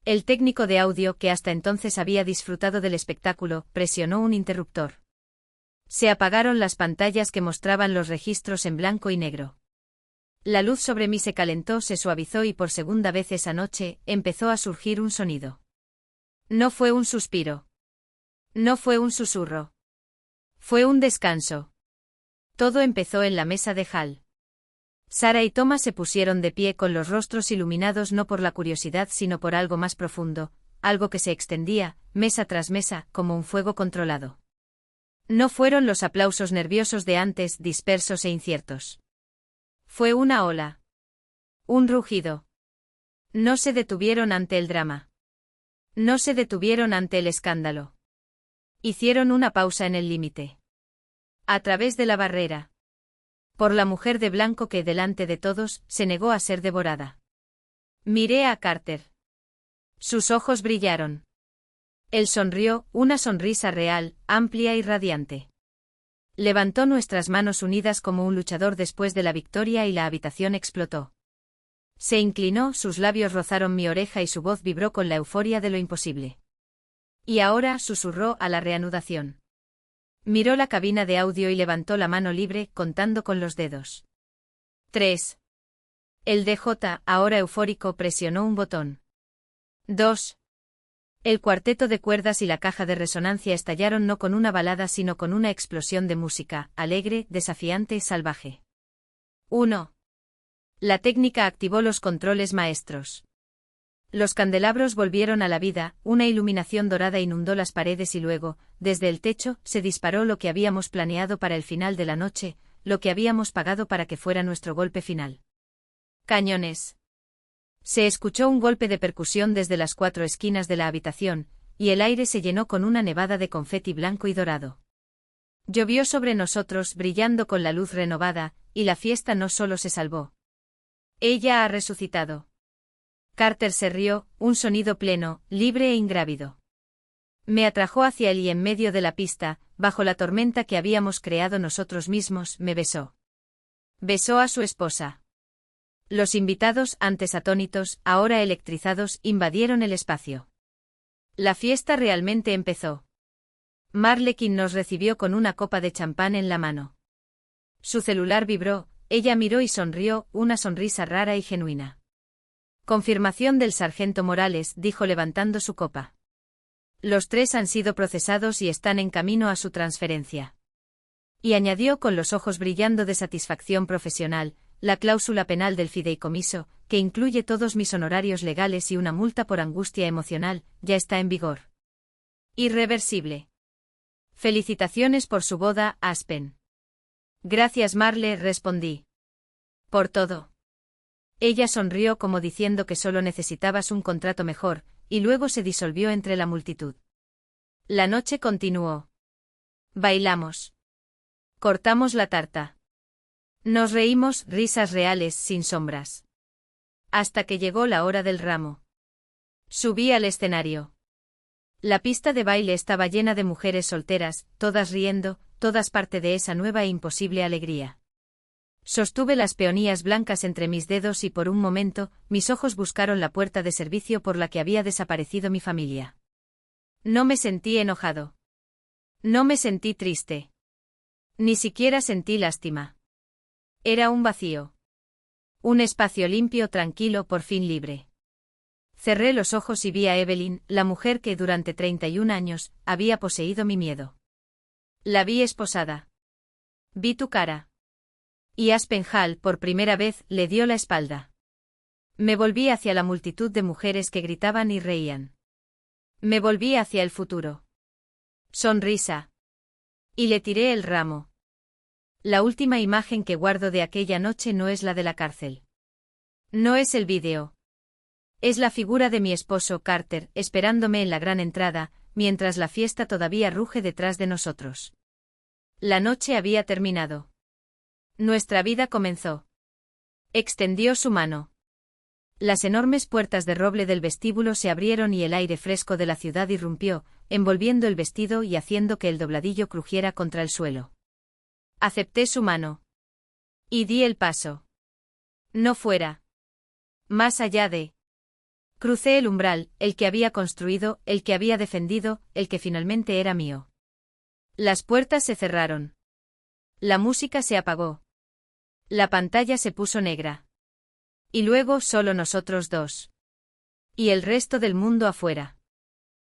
[SPEAKER 1] El técnico de audio, que hasta entonces había disfrutado del espectáculo, presionó un interruptor. Se apagaron las pantallas que mostraban los registros en blanco y negro. La luz sobre mí se calentó, se suavizó y por segunda vez esa noche empezó a surgir un sonido. No fue un suspiro. No fue un susurro. Fue un descanso. Todo empezó en la mesa de Hal. Sara y Thomas se pusieron de pie con los rostros iluminados no por la curiosidad sino por algo más profundo, algo que se extendía, mesa tras mesa, como un fuego controlado. No fueron los aplausos nerviosos de antes, dispersos e inciertos. Fue una ola. Un rugido. No se detuvieron ante el drama. No se detuvieron ante el escándalo. Hicieron una pausa en el límite. A través de la barrera. Por la mujer de blanco que, delante de todos, se negó a ser devorada. Miré a Carter. Sus ojos brillaron. Él sonrió, una sonrisa real, amplia y radiante. Levantó nuestras manos unidas como un luchador después de la victoria y la habitación explotó. Se inclinó, sus labios rozaron mi oreja y su voz vibró con la euforia de lo imposible. Y ahora, susurró a la reanudación. Miró la cabina de audio y levantó la mano libre, contando con los dedos. 3. El DJ, ahora eufórico, presionó un botón. 2. El cuarteto de cuerdas y la caja de resonancia estallaron no con una balada sino con una explosión de música, alegre, desafiante y salvaje. 1. La técnica activó los controles maestros. Los candelabros volvieron a la vida, una iluminación dorada inundó las paredes y luego, desde el techo, se disparó lo que habíamos planeado para el final de la noche, lo que habíamos pagado para que fuera nuestro golpe final. Cañones. Se escuchó un golpe de percusión desde las 4 esquinas de la habitación, y el aire se llenó con una nevada de confeti blanco y dorado. Llovió sobre nosotros, brillando con la luz renovada, y la fiesta no solo se salvó. Ella ha resucitado. Carter se rió, un sonido pleno, libre e ingrávido. Me atrajo hacia él y en medio de la pista, bajo la tormenta que habíamos creado nosotros mismos, me besó. Besó a su esposa. Los invitados, antes atónitos, ahora electrizados, invadieron el espacio. La fiesta realmente empezó. Marlequin nos recibió con una copa de champán en la mano. Su celular vibró, ella miró y sonrió, una sonrisa rara y genuina. Confirmación del sargento Morales, dijo levantando su copa. Los 3 han sido procesados y están en camino a su transferencia. Y añadió con los ojos brillando de satisfacción profesional, la cláusula penal del fideicomiso, que incluye todos mis honorarios legales y una multa por angustia emocional, ya está en vigor. Irreversible. Felicitaciones por su boda, Aspen. Gracias, Marle, respondí. Por todo. Ella sonrió como diciendo que solo necesitabas un contrato mejor, y luego se disolvió entre la multitud. La noche continuó. Bailamos. Cortamos la tarta. Nos reímos, risas reales, sin sombras. Hasta que llegó la hora del ramo. Subí al escenario. La pista de baile estaba llena de mujeres solteras, todas riendo, todas parte de esa nueva e imposible alegría. Sostuve las peonías blancas entre mis dedos y por un momento, mis ojos buscaron la puerta de servicio por la que había desaparecido mi familia. No me sentí enojado. No me sentí triste. Ni siquiera sentí lástima. Era un vacío. Un espacio limpio, tranquilo, por fin libre. Cerré los ojos y vi a Evelyn, la mujer que durante 31 años había poseído mi miedo. La vi esposada. Vi tu cara. Y Aspen Hall, por primera vez, le dio la espalda. Me volví hacia la multitud de mujeres que gritaban y reían. Me volví hacia el futuro. Sonrisa. Y le tiré el ramo. La última imagen que guardo de aquella noche no es la de la cárcel. No es el vídeo. Es la figura de mi esposo Carter, esperándome en la gran entrada, mientras la fiesta todavía ruge detrás de nosotros. La noche había terminado. Nuestra vida comenzó. Extendió su mano. Las enormes puertas de roble del vestíbulo se abrieron y el aire fresco de la ciudad irrumpió, envolviendo el vestido y haciendo que el dobladillo crujiera contra el suelo. Acepté su mano. Y di el paso. No fuera. Más allá de. Crucé el umbral, el que había construido, el que había defendido, el que finalmente era mío. Las puertas se cerraron. La música se apagó. La pantalla se puso negra. Y luego solo nosotros dos. Y el resto del mundo afuera.